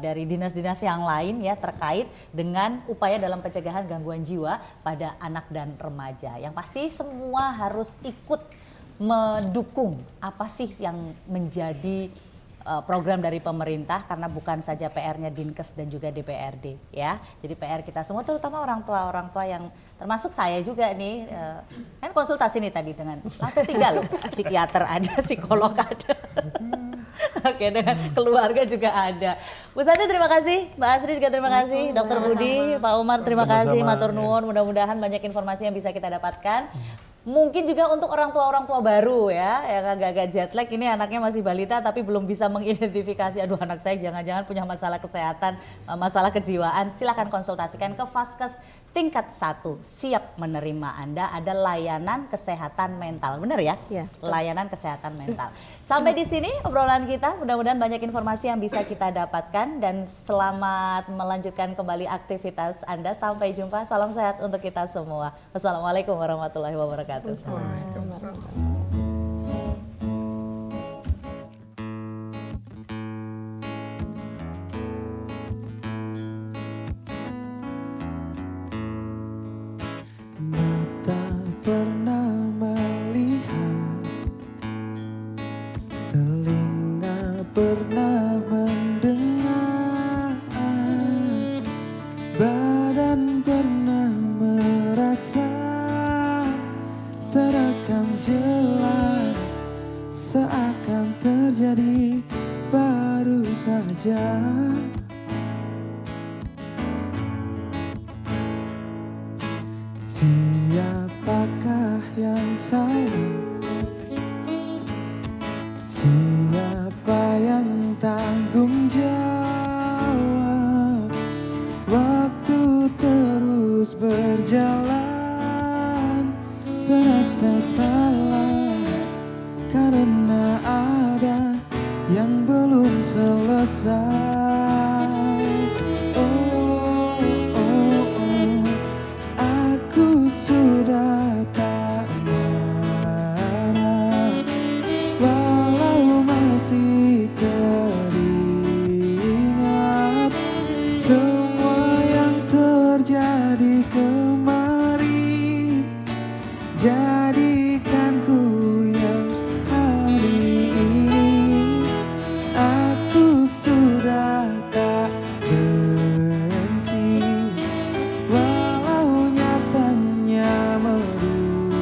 dari dinas-dinas yang lain ya terkait dengan upaya dalam pencegahan gangguan jiwa pada anak dan remaja. Yang pasti semua harus ikut mendukung apa sih yang menjadi program dari pemerintah karena bukan saja PR-nya Dinkes dan juga DPRD ya. Jadi PR kita semua terutama orang tua yang termasuk saya juga nih kan konsultasi nih tadi dengan langsung 3 loh, psikiater ada, psikolog ada. Oke, dengan keluarga juga ada. Bu Santi terima kasih, Mbak Asri juga terima kasih, Dokter Budi, Pak Umar terima kasih, matur nuwun, mudah-mudahan banyak informasi yang bisa kita dapatkan. Mungkin juga untuk orang tua baru ya, yang agak-agak jet lag, ini anaknya masih balita tapi belum bisa mengidentifikasi, aduh anak saya jangan-jangan punya masalah kesehatan, masalah kejiwaan, silakan konsultasikan ke Vaskes tingkat 1, siap menerima Anda, ada layanan kesehatan mental, benar ya? Iya. Layanan kesehatan mental. Sampai di sini obrolan kita, mudah-mudahan banyak informasi yang bisa kita dapatkan dan selamat melanjutkan kembali aktivitas Anda. Sampai jumpa, salam sehat untuk kita semua. Wassalamualaikum warahmatullahi wabarakatuh. Mata pernah melihat, telinga pernah mendengar, badan pernah merasa, terekam jelas seakan terjadi baru saja. Siapakah yang salah? Siapa yang tanggung jawab? Waktu terus berjalan, terasa salah karena ada yang belum selesai. Aku sudah tak marah, walau masih teringat semua yang terjadi kemarin. Jadikan ku yang hari ini, aku sudah tak benci, walau nyatanya merugi.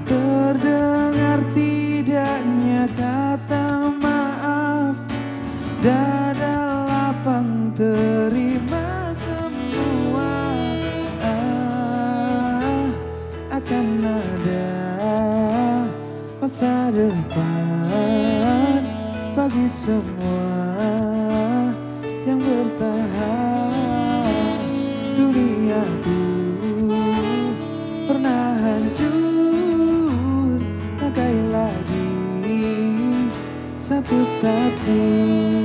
Terdengar tidaknya kata maaf, dada lapang terima semua. Akan ada masa depan bagi semua yang bertahan. Duniaku pernah hancur, pakai lagi satu-satu.